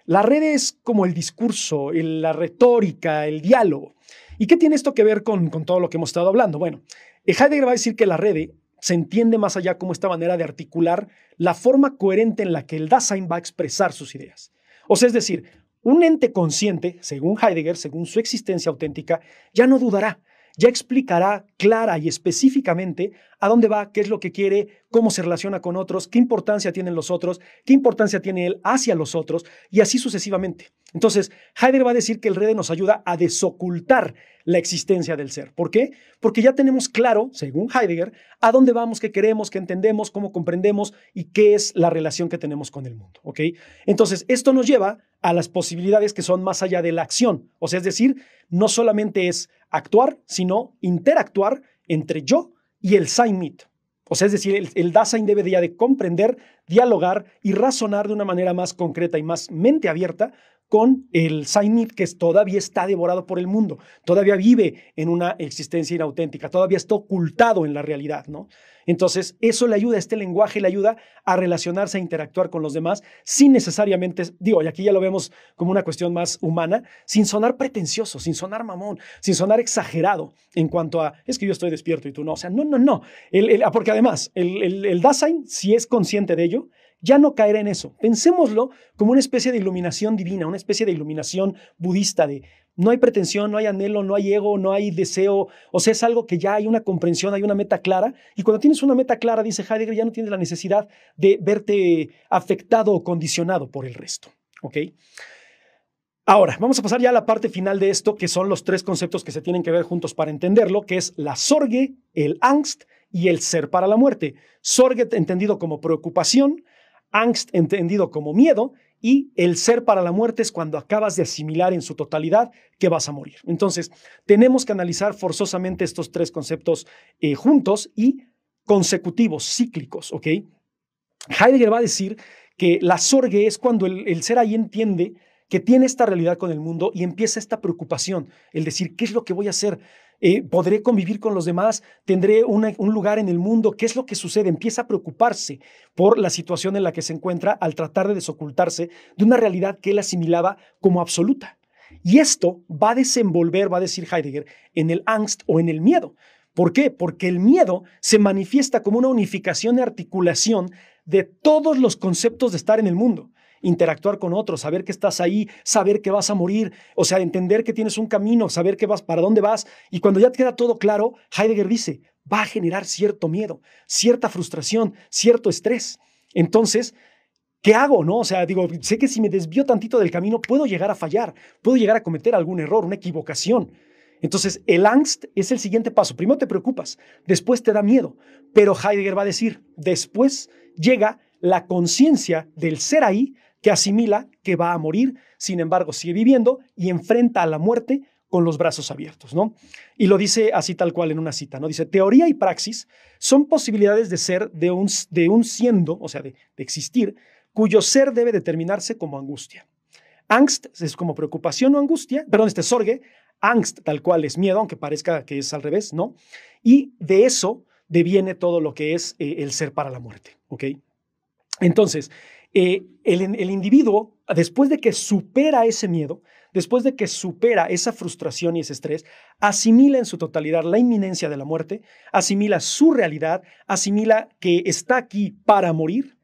La red es como el discurso, la retórica, el diálogo. ¿Y qué tiene esto que ver con todo lo que hemos estado hablando? Bueno, Heidegger va a decir que la red se entiende más allá como esta manera de articular la forma coherente en la que el Dasein va a expresar sus ideas. O sea, es decir, un ente consciente, según Heidegger, según su existencia auténtica, ya no dudará, ya explicará clara y específicamente a dónde va, qué es lo que quiere, cómo se relaciona con otros, qué importancia tienen los otros, qué importancia tiene él hacia los otros, y así sucesivamente. Entonces, Heidegger va a decir que el Rede nos ayuda a desocultar la existencia del ser. ¿Por qué? Porque ya tenemos claro, según Heidegger, a dónde vamos, qué queremos, qué entendemos, cómo comprendemos y qué es la relación que tenemos con el mundo. ¿Ok? Entonces, esto nos lleva a las posibilidades que son más allá de la acción. O sea, es decir, no solamente es actuar, sino interactuar entre yo y el Sein mit. O sea, es decir, el Dasein debe ya de comprender, dialogar y razonar de una manera más concreta y más mente abierta con el Sein mit, que todavía está devorado por el mundo, todavía vive en una existencia inauténtica, todavía está ocultado en la realidad, ¿no? Entonces, eso le ayuda, este lenguaje le ayuda a relacionarse, a interactuar con los demás, sin necesariamente, digo, y aquí ya lo vemos como una cuestión más humana, sin sonar pretencioso, sin sonar mamón, sin sonar exagerado en cuanto a, es que yo estoy despierto y tú no. O sea, no. Porque además, el Dasein, si es consciente de ello, ya no caerá en eso. Pensémoslo como una especie de iluminación divina, una especie de iluminación budista de no hay pretensión, no hay anhelo, no hay ego, no hay deseo. O sea, es algo que ya hay una comprensión, hay una meta clara. Y cuando tienes una meta clara, dice Heidegger, ya no tienes la necesidad de verte afectado o condicionado por el resto. ¿Ok? Ahora, vamos a pasar ya a la parte final de esto, que son los 3 conceptos que se tienen que ver juntos para entenderlo, que es la Sorge, el Angst y el ser para la muerte. Sorge entendido como preocupación, Angst entendido como miedo, y el ser para la muerte es cuando acabas de asimilar en su totalidad que vas a morir. Entonces, tenemos que analizar forzosamente estos 3 conceptos juntos y consecutivos, cíclicos, ¿ok? Heidegger va a decir que la Sorge es cuando el ser ahí entiende que tiene esta realidad con el mundo y empieza esta preocupación, el decir, ¿qué es lo que voy a hacer? ¿Podré convivir con los demás? ¿Tendré un lugar en el mundo? ¿Qué es lo que sucede? Empieza a preocuparse por la situación en la que se encuentra al tratar de desocultarse de una realidad que él asimilaba como absoluta. Y esto va a desenvolver, va a decir Heidegger, en el Angst o en el miedo. ¿Por qué? Porque el miedo se manifiesta como una unificación y articulación de todos los conceptos de estar en el mundo. Interactuar con otros, saber que estás ahí, saber que vas a morir, o sea, entender que tienes un camino, saber que vas, para dónde vas. Y cuando ya te queda todo claro, Heidegger dice, va a generar cierto miedo, cierta frustración, cierto estrés. Entonces, ¿qué hago? ¿No? O sea, digo, sé que si me desvío tantito del camino, puedo llegar a fallar, puedo llegar a cometer algún error, una equivocación. Entonces, el Angst es el siguiente paso. Primero te preocupas, después te da miedo. Pero Heidegger va a decir, después llega la conciencia del ser ahí, que asimila que va a morir, sin embargo sigue viviendo y enfrenta a la muerte con los brazos abiertos, ¿no? Y lo dice así tal cual en una cita, ¿no? Dice, teoría y praxis son posibilidades de ser de un siendo, o sea, de existir, cuyo ser debe determinarse como angustia. Angst es como preocupación o angustia, perdón, sorge, angst tal cual es miedo, aunque parezca que es al revés, ¿no? Y de eso deviene todo lo que es el ser para la muerte, ¿ok? Entonces, el individuo, después de que supera ese miedo, después de que supera esa frustración y ese estrés, asimila en su totalidad la inminencia de la muerte, asimila su realidad, asimila que está aquí para morir,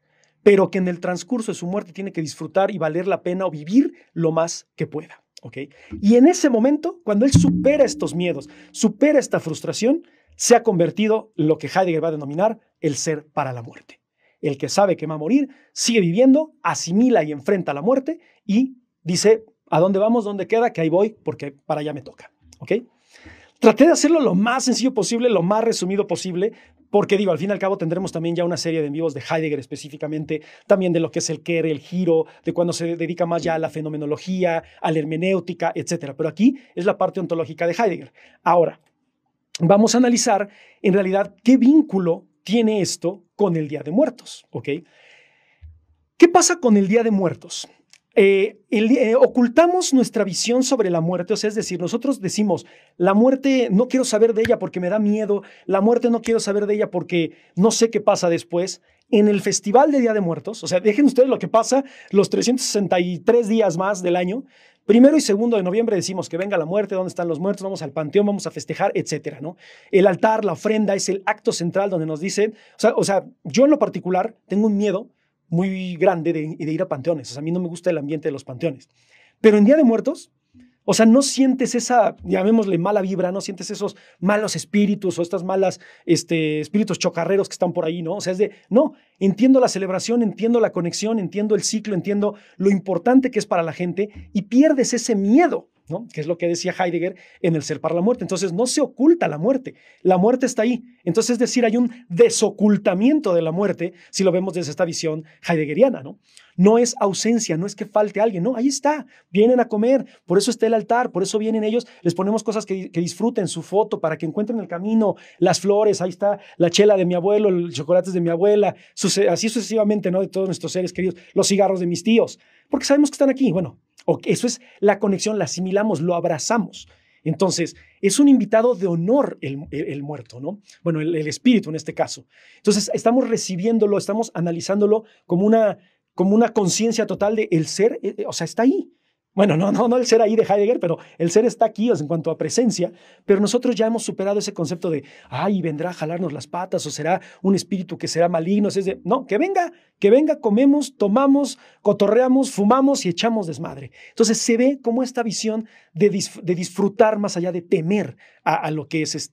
pero que en el transcurso de su muerte tiene que disfrutar y valer la pena o vivir lo más que pueda, ¿ok? Y en ese momento, cuando él supera estos miedos, supera esta frustración, se ha convertido en lo que Heidegger va a denominar el ser para la muerte. El que sabe que va a morir, sigue viviendo, asimila y enfrenta la muerte y dice, ¿a dónde vamos? ¿Dónde queda? Que ahí voy, porque para allá me toca, ¿ok? Traté de hacerlo lo más sencillo posible, lo más resumido posible, porque digo, al fin y al cabo tendremos también ya una serie de en vivos de Heidegger específicamente, también de lo que es el querer, el giro, de cuando se dedica más ya a la fenomenología, a la hermenéutica, etc. Pero aquí es la parte ontológica de Heidegger. Ahora, vamos a analizar en realidad qué vínculo tiene esto con el Día de Muertos, ¿ok? ¿Qué pasa con el Día de Muertos? Ocultamos nuestra visión sobre la muerte, o sea, es decir, nosotros decimos, la muerte no quiero saber de ella porque me da miedo, la muerte no quiero saber de ella porque no sé qué pasa después. En el Festival de Día de Muertos, o sea, dejen ustedes lo que pasa los 363 días más del año, 1 y 2 de noviembre decimos que venga la muerte, ¿dónde están los muertos? Vamos al panteón, vamos a festejar, etcétera, ¿no? El altar, la ofrenda es el acto central donde nos dice, o sea, yo en lo particular tengo un miedo muy grande de ir a panteones. O sea, a mí no me gusta el ambiente de los panteones. Pero en Día de Muertos, o sea, no sientes esa, llamémosle mala vibra, no sientes esos malos espíritus o estas malas espíritus chocarreros que están por ahí, ¿no? O sea, no, entiendo la celebración, entiendo la conexión, entiendo el ciclo, entiendo lo importante que es para la gente y pierdes ese miedo, ¿no? Que es lo que decía Heidegger en el ser para la muerte. Entonces, no se oculta la muerte está ahí. Entonces, es decir, hay un desocultamiento de la muerte, si lo vemos desde esta visión heideggeriana, ¿no? No es ausencia, no es que falte alguien, no, ahí está, vienen a comer, por eso está el altar, por eso vienen ellos, les ponemos cosas que disfruten, su foto, para que encuentren el camino, las flores, ahí está la chela de mi abuelo, los chocolates de mi abuela, así sucesivamente, ¿no? De todos nuestros seres queridos, los cigarros de mis tíos, porque sabemos que están aquí, bueno, eso es la conexión, la asimilamos, lo abrazamos. Entonces, es un invitado de honor el muerto, ¿no? Bueno, el espíritu en este caso. Entonces, estamos recibiéndolo, estamos analizándolo como una conciencia total de el ser, o sea, está ahí. Bueno, no el ser ahí de Heidegger, pero el ser está aquí, o sea, en cuanto a presencia, pero nosotros ya hemos superado ese concepto de, ay, vendrá a jalarnos las patas, o será un espíritu que será maligno, no, que venga, comemos, tomamos, cotorreamos, fumamos y echamos desmadre. Entonces se ve como esta visión de disfrutar más allá de temer a lo que es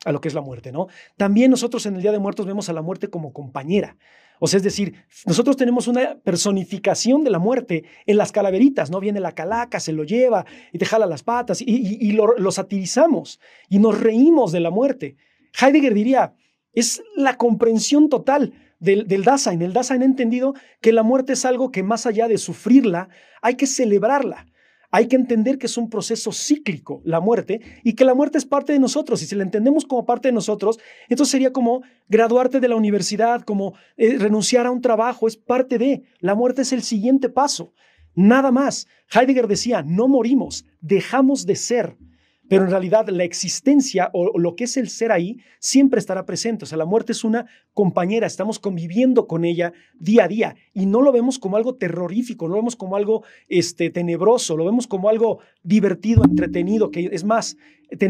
a lo que es la muerte, ¿no? También nosotros en el Día de Muertos vemos a la muerte como compañera. O sea, es decir, nosotros tenemos una personificación de la muerte en las calaveritas, ¿no? Viene la calaca, se lo lleva y te jala las patas y lo satirizamos y nos reímos de la muerte. Heidegger diría, es la comprensión total del Dasein. El Dasein ha entendido que la muerte es algo que más allá de sufrirla, hay que celebrarla. Hay que entender que es un proceso cíclico, la muerte, y que la muerte es parte de nosotros. Y si la entendemos como parte de nosotros, entonces sería como graduarte de la universidad, como renunciar a un trabajo, es parte de. La muerte es el siguiente paso, nada más. Heidegger decía, no morimos, dejamos de ser. Pero en realidad la existencia o lo que es el ser ahí siempre estará presente. O sea, la muerte es una compañera, estamos conviviendo con ella día a día y no lo vemos como algo terrorífico, no lo vemos como algo tenebroso, lo vemos como algo divertido, entretenido, que es más,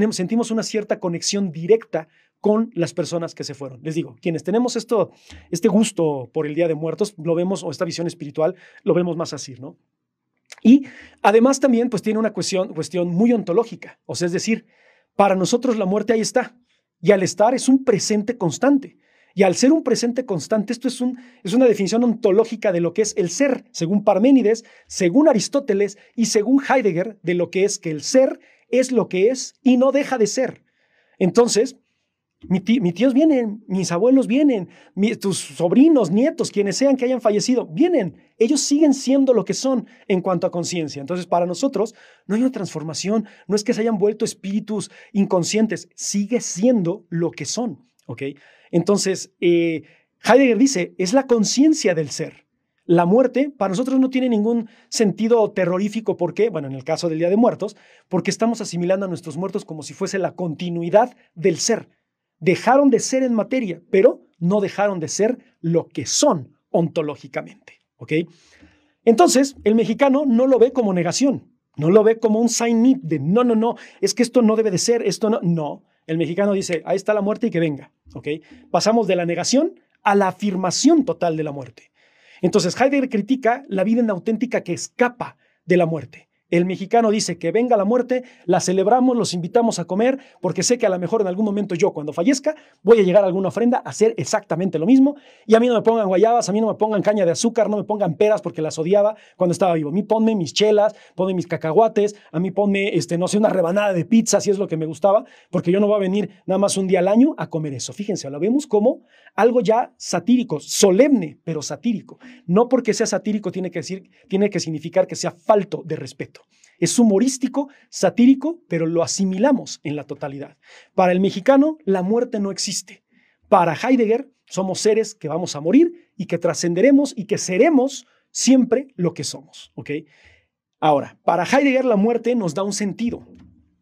sentimos una cierta conexión directa con las personas que se fueron. Les digo, quienes tenemos este gusto por el Día de Muertos, lo vemos, o esta visión espiritual, lo vemos más así, ¿no? Y además también pues tiene una cuestión muy ontológica, o sea, es decir, para nosotros la muerte ahí está, y al estar es un presente constante, y al ser un presente constante, esto es una definición ontológica de lo que es el ser, según Parménides, según Aristóteles y según Heidegger, de lo que es que el ser es lo que es y no deja de ser. Entonces, Mis tíos vienen, mis abuelos vienen, tus sobrinos, nietos, quienes sean que hayan fallecido, vienen. Ellos siguen siendo lo que son en cuanto a conciencia. Entonces, para nosotros no hay una transformación, no es que se hayan vuelto espíritus inconscientes, sigue siendo lo que son, ¿ok? Entonces, Heidegger dice, es la conciencia del ser. La muerte para nosotros no tiene ningún sentido terrorífico. ¿Por qué? Bueno, en el caso del Día de Muertos, porque estamos asimilando a nuestros muertos como si fuese la continuidad del ser. Dejaron de ser en materia, pero no dejaron de ser lo que son ontológicamente, ¿ok? Entonces, el mexicano no lo ve como negación, no lo ve como un sign me de no, es que esto no debe de ser, esto no. No, el mexicano dice, ahí está la muerte y que venga, ¿ok? Pasamos de la negación a la afirmación total de la muerte. Entonces, Heidegger critica la vida inauténtica que escapa de la muerte. El mexicano dice que venga la muerte, la celebramos, los invitamos a comer, porque sé que a lo mejor en algún momento yo, cuando fallezca, voy a llegar a alguna ofrenda a hacer exactamente lo mismo. Y a mí no me pongan guayabas, a mí no me pongan caña de azúcar, no me pongan peras porque las odiaba cuando estaba vivo. A mí ponme mis chelas, ponme mis cacahuates, a mí ponme, no sé, una rebanada de pizza, si es lo que me gustaba, porque yo no voy a venir nada más un día al año a comer eso. Fíjense, lo vemos como algo ya satírico, solemne, pero satírico. No porque sea satírico tiene que significar que sea falto de respeto. Es humorístico, satírico, pero lo asimilamos en la totalidad. Para el mexicano, la muerte no existe. Para Heidegger, somos seres que vamos a morir y que trascenderemos y que seremos siempre lo que somos, ¿ok? Ahora, para Heidegger la muerte nos da un sentido.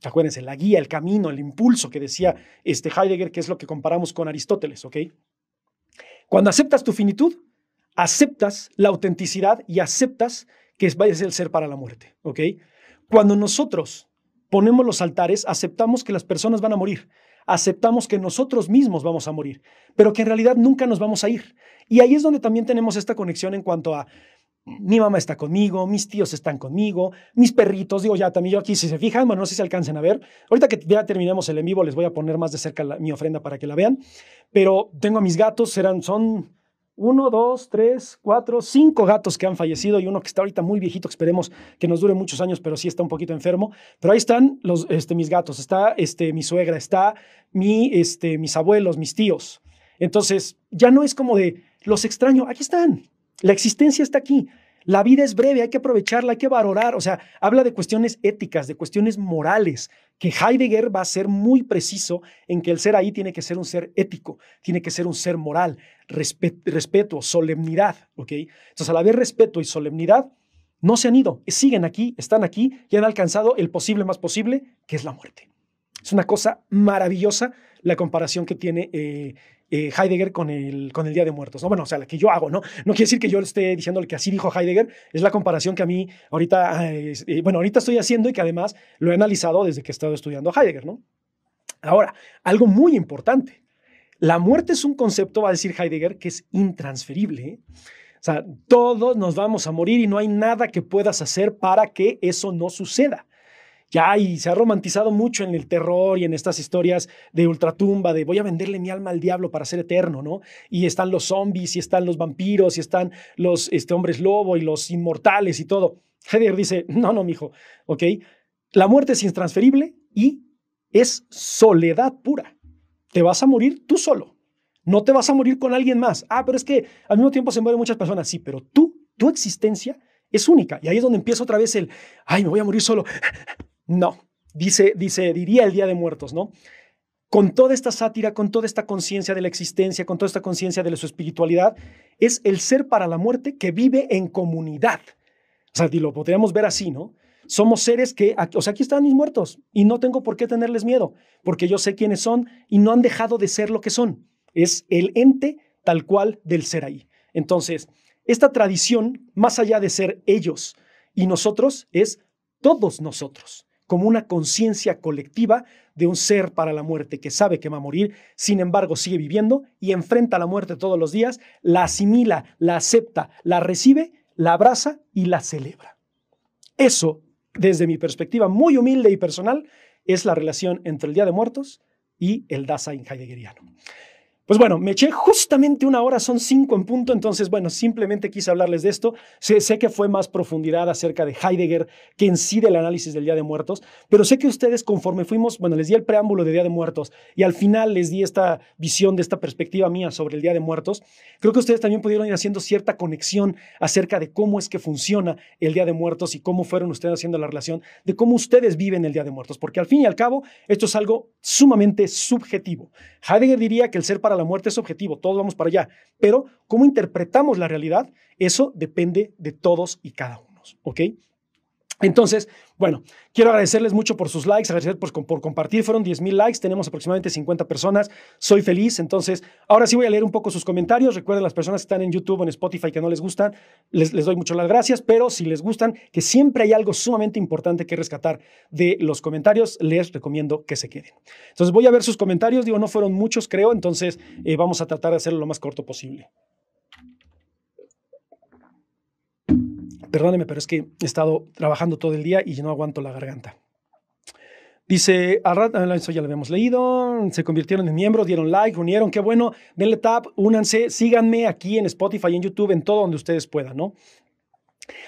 Acuérdense, la guía, el camino, el impulso que decía Heidegger, que es lo que comparamos con Aristóteles, ¿ok? Cuando aceptas tu finitud, aceptas la autenticidad y aceptas que es el ser para la muerte, ¿ok? Cuando nosotros ponemos los altares, aceptamos que las personas van a morir, aceptamos que nosotros mismos vamos a morir, pero que en realidad nunca nos vamos a ir. Y ahí es donde también tenemos esta conexión en cuanto a mi mamá está conmigo, mis tíos están conmigo, mis perritos, digo ya también yo aquí, si se fijan, bueno, no sé si alcancen a ver, ahorita que ya terminemos el en vivo les voy a poner más de cerca mi ofrenda para que la vean, pero tengo a mis gatos, son 1, 2, 3, 4, 5 gatos que han fallecido y uno que está ahorita muy viejito, que esperemos que nos dure muchos años, pero sí está un poquito enfermo. Pero ahí están mis gatos, está mi suegra, está mis abuelos, mis tíos. Entonces, ya no es como de los extraño, aquí están. La existencia está aquí. La vida es breve, hay que aprovecharla, hay que valorar. O sea, habla de cuestiones éticas, de cuestiones morales, que Heidegger va a ser muy preciso en que el ser ahí tiene que ser un ser ético, tiene que ser un ser moral, respeto, solemnidad, ¿ok? Entonces, al haber respeto y solemnidad, no se han ido, siguen aquí, están aquí y han alcanzado el posible más posible, que es la muerte. Es una cosa maravillosa la comparación que tiene Heidegger con el Día de Muertos, ¿no? Bueno, o sea, la que yo hago, ¿no? No quiere decir que yo le esté diciendo que así dijo Heidegger, es la comparación que a mí ahorita, ahorita estoy haciendo y que además lo he analizado desde que he estado estudiando Heidegger, ¿no? Ahora, algo muy importante. La muerte es un concepto, va a decir Heidegger, que es intransferible, ¿eh? O sea, todos nos vamos a morir y no hay nada que puedas hacer para que eso no suceda. Ya, y se ha romantizado mucho en el terror y en estas historias de ultratumba, de voy a venderle mi alma al diablo para ser eterno, ¿no? Y están los zombies, y están los vampiros, y están los hombres lobo y los inmortales y todo. Heidegger dice, no, mijo, ¿ok? La muerte es intransferible y es soledad pura. Te vas a morir tú solo. No te vas a morir con alguien más. Pero es que al mismo tiempo se mueren muchas personas. Sí, pero tu existencia es única. Y ahí es donde empieza otra vez me voy a morir solo. No, diría el Día de Muertos, ¿no? Con toda esta sátira, con toda esta conciencia de la existencia, con toda esta conciencia de su espiritualidad, es el ser para la muerte que vive en comunidad. O sea, lo podríamos ver así, ¿no? Somos seres que, aquí están mis muertos y no tengo por qué tenerles miedo, porque yo sé quiénes son y no han dejado de ser lo que son. Es el ente tal cual del ser ahí. Entonces, esta tradición, más allá de ser ellos y nosotros, es todos nosotros, como una conciencia colectiva de un ser para la muerte que sabe que va a morir, sin embargo sigue viviendo y enfrenta la muerte todos los días, la asimila, la acepta, la recibe, la abraza y la celebra. Eso, desde mi perspectiva muy humilde y personal, es la relación entre el Día de Muertos y el Dasein heideggeriano. Pues bueno, me eché justamente una hora, son 5 en punto, entonces bueno, simplemente quise hablarles de esto. Sé que fue más profundidad acerca de Heidegger que en sí del análisis del Día de Muertos, pero sé que ustedes conforme fuimos, bueno, les di el preámbulo de Día de Muertos y al final les di esta visión de esta perspectiva mía sobre el Día de Muertos. Creo que ustedes también pudieron ir haciendo cierta conexión acerca de cómo es que funciona el Día de Muertos y cómo fueron ustedes haciendo la relación de cómo ustedes viven el Día de Muertos, porque al fin y al cabo esto es algo sumamente subjetivo. Heidegger diría que el ser para la muerte es objetivo, todos vamos para allá, pero cómo interpretamos la realidad, eso depende de todos y cada uno, ¿ok? Entonces, bueno, quiero agradecerles mucho por sus likes, agradecer por compartir, fueron 10,000 likes, tenemos aproximadamente 50 personas, soy feliz, entonces ahora sí voy a leer un poco sus comentarios, recuerden las personas que están en YouTube o en Spotify que no les gustan, les doy mucho las gracias, pero si les gustan, que siempre hay algo sumamente importante que rescatar de los comentarios, les recomiendo que se queden. Entonces voy a ver sus comentarios, digo, no fueron muchos creo, entonces vamos a tratar de hacerlo lo más corto posible. Perdóneme, pero es que he estado trabajando todo el día y no aguanto la garganta. Dice, eso ya lo habíamos leído, se convirtieron en miembros, dieron like, unieron, qué bueno, denle tap, únanse, síganme aquí en Spotify, en YouTube, en todo donde ustedes puedan, ¿no?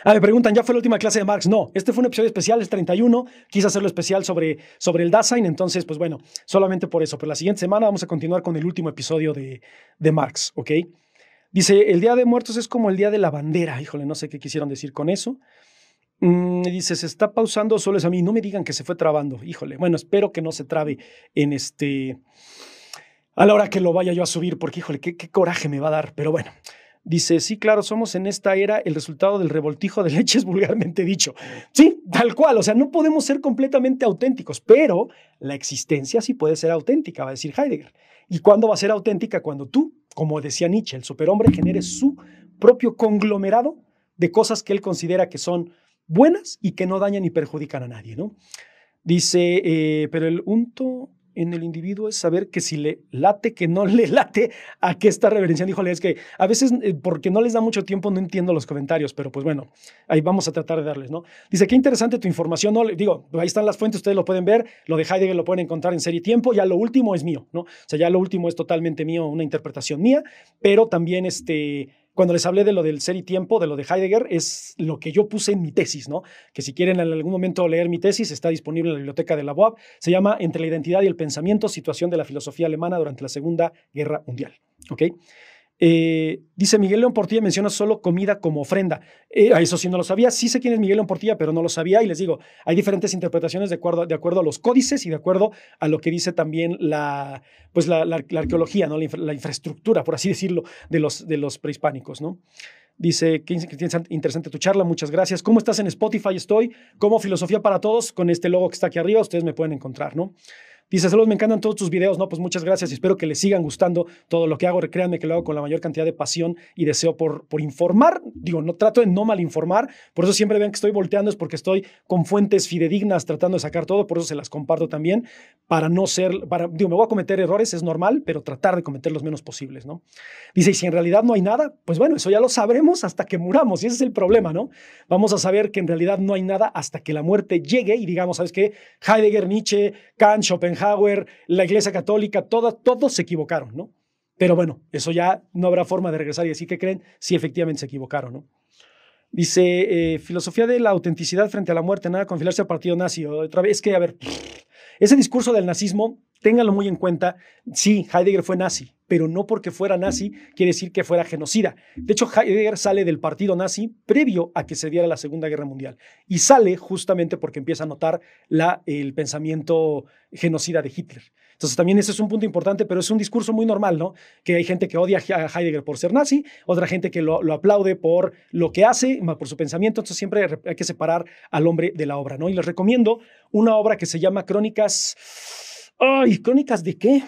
Me preguntan, ¿ya fue la última clase de Marx? No, este fue un episodio especial, es 31, quise hacerlo especial sobre el Dasein, entonces, pues bueno, solamente por eso, pero la siguiente semana vamos a continuar con el último episodio de Marx, ¿ok? Dice, el Día de Muertos es como el Día de la Bandera. Híjole, no sé qué quisieron decir con eso. Dice, se está pausando, solo es a mí. No me digan que se fue trabando. Híjole, bueno, espero que no se trabe a la hora que lo vaya yo a subir, porque híjole, qué coraje me va a dar. Pero bueno, dice, sí, claro, somos en esta era el resultado del revoltijo de leches vulgarmente dicho. Sí, tal cual, o sea, no podemos ser completamente auténticos, pero la existencia sí puede ser auténtica, va a decir Heidegger. ¿Y cuándo va a ser auténtica? Cuando tú, como decía Nietzsche, el superhombre genere su propio conglomerado de cosas que él considera que son buenas y que no dañan ni perjudican a nadie, ¿no? Dice, pero el unto en el individuo es saber que si le late, que no le late, a qué está reverenciando. Híjole, es que a veces, porque no les da mucho tiempo, no entiendo los comentarios, pero pues bueno, ahí vamos a tratar de darles, ¿no? Dice, qué interesante tu información, ¿no? Digo, ahí están las fuentes, ustedes lo pueden ver, lo de Heidegger lo pueden encontrar en Serie Tiempo, ya lo último es mío, ¿no? O sea, ya lo último es totalmente mío, una interpretación mía, pero también cuando les hablé de lo del ser y tiempo, de lo de Heidegger, es lo que yo puse en mi tesis, ¿no? Que si quieren en algún momento leer mi tesis, está disponible en la biblioteca de la UAB. Se llama Entre la identidad y el pensamiento, situación de la filosofía alemana durante la Segunda Guerra Mundial. ¿Ok? Dice Miguel León Portilla menciona solo comida como ofrenda. Eso sí no lo sabía. Sí sé quién es Miguel León Portilla, pero no lo sabía. Y les digo, hay diferentes interpretaciones de acuerdo a los códices y de acuerdo a lo que dice también la arqueología, ¿no? La infraestructura, por así decirlo, de los prehispánicos, ¿no? Dice, qué interesante tu charla, muchas gracias. ¿Cómo estás en Spotify? Estoy como Filosofía para Todos, con este logo que está aquí arriba, ustedes me pueden encontrar, ¿no? Dice, saludos, me encantan todos tus videos, ¿no? Pues muchas gracias y espero que les sigan gustando todo lo que hago. Créanme que lo hago con la mayor cantidad de pasión y deseo por informar. Digo, no trato de no malinformar, por eso siempre ven que estoy volteando, es porque estoy con fuentes fidedignas tratando de sacar todo, por eso se las comparto también, para no ser, digo, me voy a cometer errores, es normal, pero tratar de cometer los menos posibles, ¿no? Dice, y si en realidad no hay nada, pues bueno, eso ya lo sabremos hasta que muramos, y ese es el problema, ¿no? Vamos a saber que en realidad no hay nada hasta que la muerte llegue y digamos, ¿sabes qué? Heidegger, Nietzsche, Kant, Schopenhauer, la Iglesia Católica, todos se equivocaron, ¿no? Pero bueno, eso ya no habrá forma de regresar y decir que creen si efectivamente se equivocaron, ¿no? Dice, filosofía de la autenticidad frente a la muerte, nada con afiliarse al partido nazi. Otra vez, es que, a ver, ese discurso del nazismo, ténganlo muy en cuenta. Sí, Heidegger fue nazi, pero no porque fuera nazi quiere decir que fuera genocida. De hecho, Heidegger sale del partido nazi previo a que se diera la Segunda Guerra Mundial. Y sale justamente porque empieza a notar el pensamiento genocida de Hitler. Entonces también ese es un punto importante, pero es un discurso muy normal, ¿no? Que hay gente que odia a Heidegger por ser nazi, otra gente que lo aplaude por lo que hace, por su pensamiento. Entonces siempre hay que separar al hombre de la obra, ¿no? Y les recomiendo una obra que se llama Crónicas... ¿Crónicas de qué?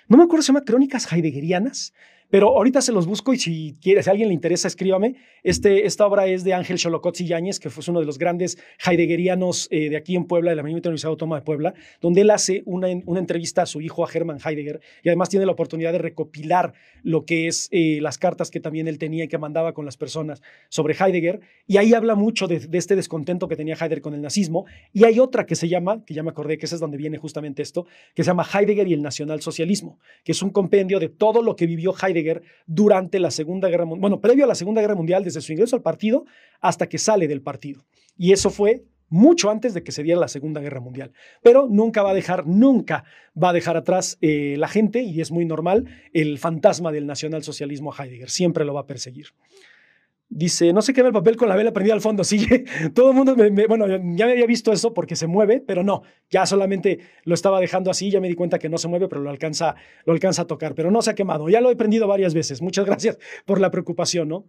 No me acuerdo si se llama Crónicas Heideggerianas, Pero ahorita se los busco y si a alguien le interesa, escríbame. Esta obra es de Ángel Xolocotzi Yáñez, que fue uno de los grandes heideggerianos de aquí en Puebla, de la Universidad Autónoma de Puebla, donde él hace una entrevista a su hijo, a Hermann Heidegger, y además tiene la oportunidad de recopilar lo que es las cartas que también él tenía y que mandaba con las personas sobre Heidegger. Y ahí habla mucho de este descontento que tenía Heidegger con el nazismo. Y hay otra que se llama, que ya me acordé que esa es donde viene justamente esto, que se llama Heidegger y el nacionalsocialismo, que es un compendio de todo lo que vivió Heidegger durante la Segunda Guerra Mundial, bueno, previo a la Segunda Guerra Mundial, desde su ingreso al partido hasta que sale del partido. Y eso fue mucho antes de que se diera la Segunda Guerra Mundial. Pero nunca va a dejar atrás la gente, y es muy normal, el fantasma del nacionalsocialismo a Heidegger. Siempre lo va a perseguir. Dice, no se quema el papel con la vela prendida al fondo. Sí, todo el mundo, bueno, ya me había visto eso porque se mueve, pero no, ya solamente lo estaba dejando así, ya me di cuenta que no se mueve, pero lo alcanza a tocar, pero no se ha quemado. Ya lo he prendido varias veces. Muchas gracias por la preocupación, ¿no?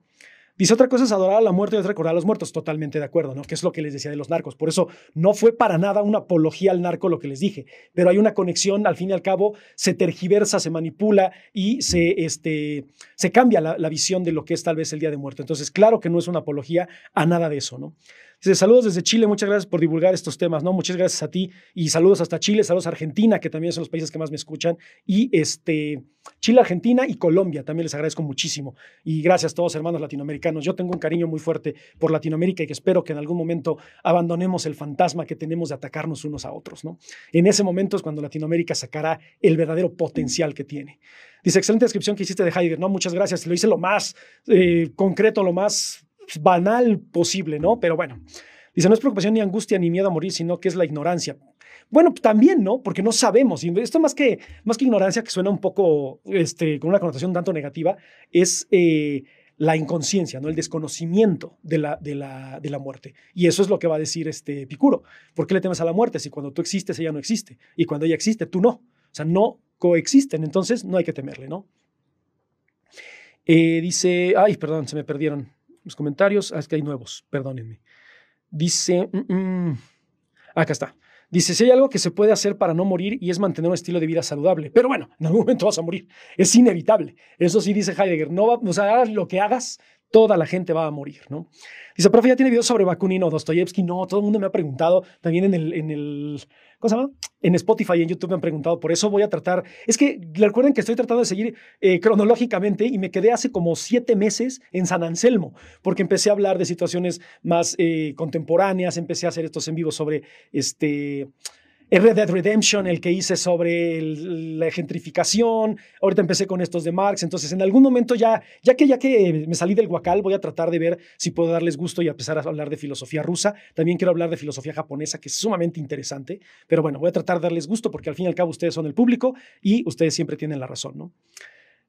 Dice, otra cosa es adorar a la muerte y otra recordar a los muertos. Totalmente de acuerdo, ¿no? Que es lo que les decía de los narcos. Por eso no fue para nada una apología al narco lo que les dije, pero hay una conexión, al fin y al cabo, se tergiversa, se manipula y se cambia la visión de lo que es tal vez el Día de Muertos. Entonces, claro que no es una apología a nada de eso, ¿no? Dice, saludos desde Chile, muchas gracias por divulgar estos temas, ¿no? Muchas gracias a ti y saludos hasta Chile, saludos a Argentina, que también son los países que más me escuchan, y Chile, Argentina y Colombia, también les agradezco muchísimo. Y gracias a todos, hermanos latinoamericanos. Yo tengo un cariño muy fuerte por Latinoamérica y que espero que en algún momento abandonemos el fantasma que tenemos de atacarnos unos a otros, ¿no? En ese momento es cuando Latinoamérica sacará el verdadero potencial que tiene. Dice, excelente descripción que hiciste de Heidegger, ¿no? Muchas gracias. Lo hice lo más concreto, lo más banal posible, ¿no? Pero bueno, dice, no es preocupación ni angustia ni miedo a morir, sino que es la ignorancia. Bueno, también, ¿no? Porque no sabemos. Y esto más que ignorancia, que suena un poco con una connotación tanto negativa, es la inconsciencia, ¿no? El desconocimiento de la muerte. Y eso es lo que va a decir Epicuro. ¿Por qué le temes a la muerte? Si cuando tú existes, ella no existe. Y cuando ella existe, tú no. O sea, no coexisten. Entonces, no hay que temerle, ¿no? Dice, ay, perdón, se me perdieron los comentarios. Es que hay nuevos, perdónenme. Dice, acá está. Dice, si hay algo que se puede hacer para no morir y es mantener un estilo de vida saludable. Pero bueno, en algún momento vas a morir. Es inevitable. Eso sí dice Heidegger. No va, o sea, hagas lo que hagas, toda la gente va a morir, ¿no? Dice, profe, ¿ya tiene videos sobre Bakunin o Dostoyevsky? No, todo el mundo me ha preguntado. También en el ¿cómo se llama? En Spotify y en YouTube me han preguntado. Por eso voy a tratar. Es que recuerden que estoy tratando de seguir cronológicamente y me quedé hace como 7 meses en San Anselmo, porque empecé a hablar de situaciones más contemporáneas. Empecé a hacer estos en vivo sobre Red Dead Redemption, el que hice sobre la gentrificación. Ahorita empecé con estos de Marx. Entonces, en algún momento ya que me salí del guacal, voy a tratar de ver si puedo darles gusto y empezar a hablar de filosofía rusa. También quiero hablar de filosofía japonesa, que es sumamente interesante. Pero bueno, voy a tratar de darles gusto porque al fin y al cabo ustedes son el público y ustedes siempre tienen la razón, ¿no?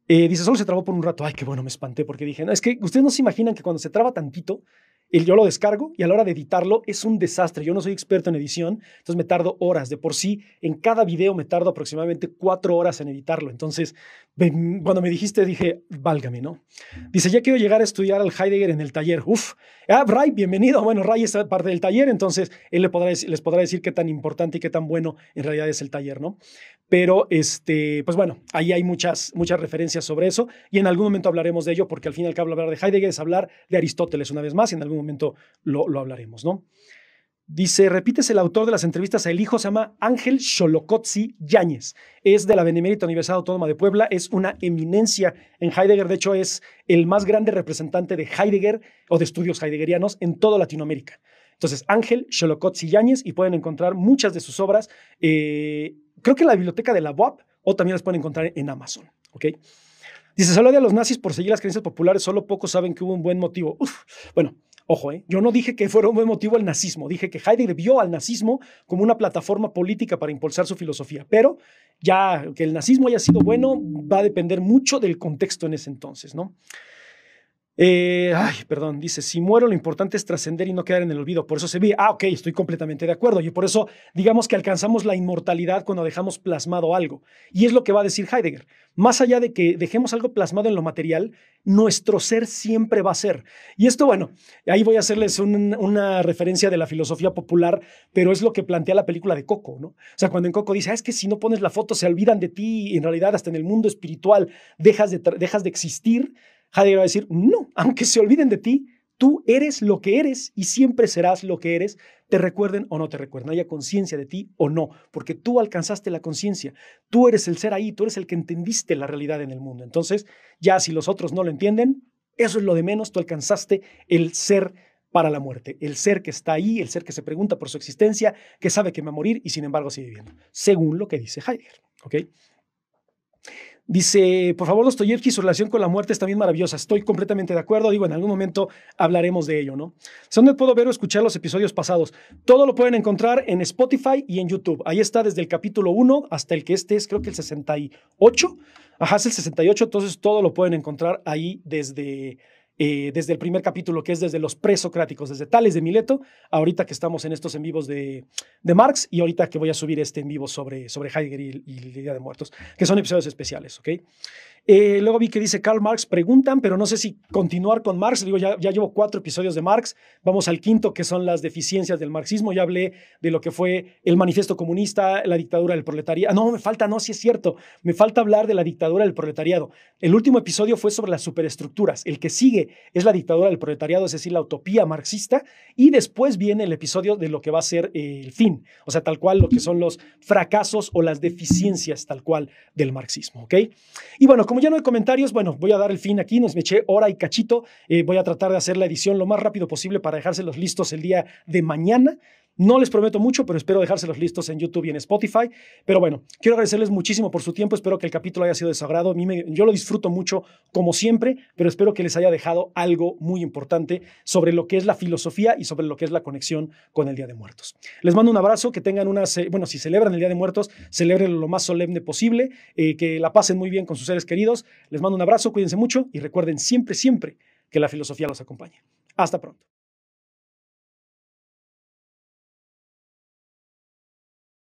Dice, solo se trabó por un rato. Ay, qué bueno, me espanté porque dije, no, es que ustedes no se imaginan que cuando se traba tantito, yo lo descargo y a la hora de editarlo es un desastre. Yo no soy experto en edición, entonces me tardo horas. De por sí, en cada video me tardo aproximadamente 4 horas en editarlo. Entonces, cuando me dijiste, dije, válgame, ¿no? Dice, ya quiero llegar a estudiar al Heidegger en el taller. Uf, Ray, bienvenido. Bueno, Ray es parte del taller, entonces él les podrá decir qué tan importante y qué tan bueno en realidad es el taller, ¿no? Pero, pues bueno, ahí hay muchas referencias sobre eso y en algún momento hablaremos de ello porque al fin y al cabo hablar de Heidegger es hablar de Aristóteles una vez más y en algún momento lo hablaremos, ¿no? Dice, repites el autor de las entrevistas a El Hijo, se llama Ángel Xolocotzi Yáñez. Es de la Benemérita Universidad Autónoma de Puebla, es una eminencia en Heidegger, de hecho es el más grande representante de Heidegger o de estudios heideggerianos en toda Latinoamérica. Entonces, Ángel Xolocotzi Yáñez y pueden encontrar muchas de sus obras, creo que en la biblioteca de la UAP o también las pueden encontrar en Amazon, ¿ok? Dice, se habla de los nazis por seguir las creencias populares, solo pocos saben que hubo un buen motivo. Bueno, ojo, yo no dije que fuera un buen motivo el nazismo, dije que Heidegger vio al nazismo como una plataforma política para impulsar su filosofía, pero ya que el nazismo haya sido bueno va a depender mucho del contexto en ese entonces, ¿no? Perdón, dice, si muero lo importante es trascender y no quedar en el olvido, por eso se vive. Ok, estoy completamente de acuerdo y por eso digamos que alcanzamos la inmortalidad cuando dejamos plasmado algo. Y es lo que va a decir Heidegger. Más allá de que dejemos algo plasmado en lo material, nuestro ser siempre va a ser. Y esto, bueno, ahí voy a hacerles una referencia de la filosofía popular, pero es lo que plantea la película de Coco, ¿no? O sea, cuando en Coco dice, es que si no pones la foto se olvidan de ti y en realidad hasta en el mundo espiritual dejas de existir. Heidegger va a decir, no, aunque se olviden de ti, tú eres lo que eres y siempre serás lo que eres, te recuerden o no te recuerden, haya conciencia de ti o no, porque tú alcanzaste la conciencia, tú eres el ser ahí, tú eres el que entendiste la realidad en el mundo. Entonces, ya si los otros no lo entienden, eso es lo de menos, tú alcanzaste el ser para la muerte, el ser que está ahí, el ser que se pregunta por su existencia, que sabe que va a morir y sin embargo sigue viviendo, según lo que dice Heidegger, ¿ok? Dice, por favor, Dostoyevsky, su relación con la muerte es también maravillosa. Estoy completamente de acuerdo. Digo, en algún momento hablaremos de ello, ¿no? ¿Dónde puedo ver o escuchar los episodios pasados? Todo lo pueden encontrar en Spotify y en YouTube. Ahí está desde el capítulo 1 hasta el que este es, creo que el 68. Ajá, es el 68, entonces todo lo pueden encontrar ahí desde el primer capítulo, que es desde los presocráticos, desde Tales de Mileto, ahorita que estamos en estos en vivos de Marx y ahorita que voy a subir este en vivo sobre Heidegger y el Día de Muertos, que son episodios especiales, ¿ok? Luego vi que dice Karl Marx, preguntan, pero no sé si continuar con Marx. Digo, ya llevo 4 episodios de Marx. Vamos al quinto, que son las deficiencias del marxismo. Ya hablé de lo que fue el manifiesto comunista, la dictadura del proletariado. No, me falta, no, sí es cierto. Me falta hablar de la dictadura del proletariado. El último episodio fue sobre las superestructuras. El que sigue es la dictadura del proletariado, es decir, la utopía marxista. Y después viene el episodio de lo que va a ser el fin. O sea, tal cual lo que son los fracasos o las deficiencias tal cual del marxismo, ¿ok? Y bueno, como ya no hay comentarios, bueno, voy a dar el fin aquí, nos me eché hora y cachito, voy a tratar de hacer la edición lo más rápido posible para dejárselos listos el día de mañana. No les prometo mucho, pero espero dejárselos listos en YouTube y en Spotify. Pero bueno, quiero agradecerles muchísimo por su tiempo. Espero que el capítulo haya sido de su agrado. Yo lo disfruto mucho, como siempre, pero espero que les haya dejado algo muy importante sobre lo que es la filosofía y sobre lo que es la conexión con el Día de Muertos. Les mando un abrazo, que tengan bueno, si celebran el Día de Muertos, celebren lo más solemne posible, que la pasen muy bien con sus seres queridos. Les mando un abrazo, cuídense mucho y recuerden siempre, siempre que la filosofía los acompañe. Hasta pronto.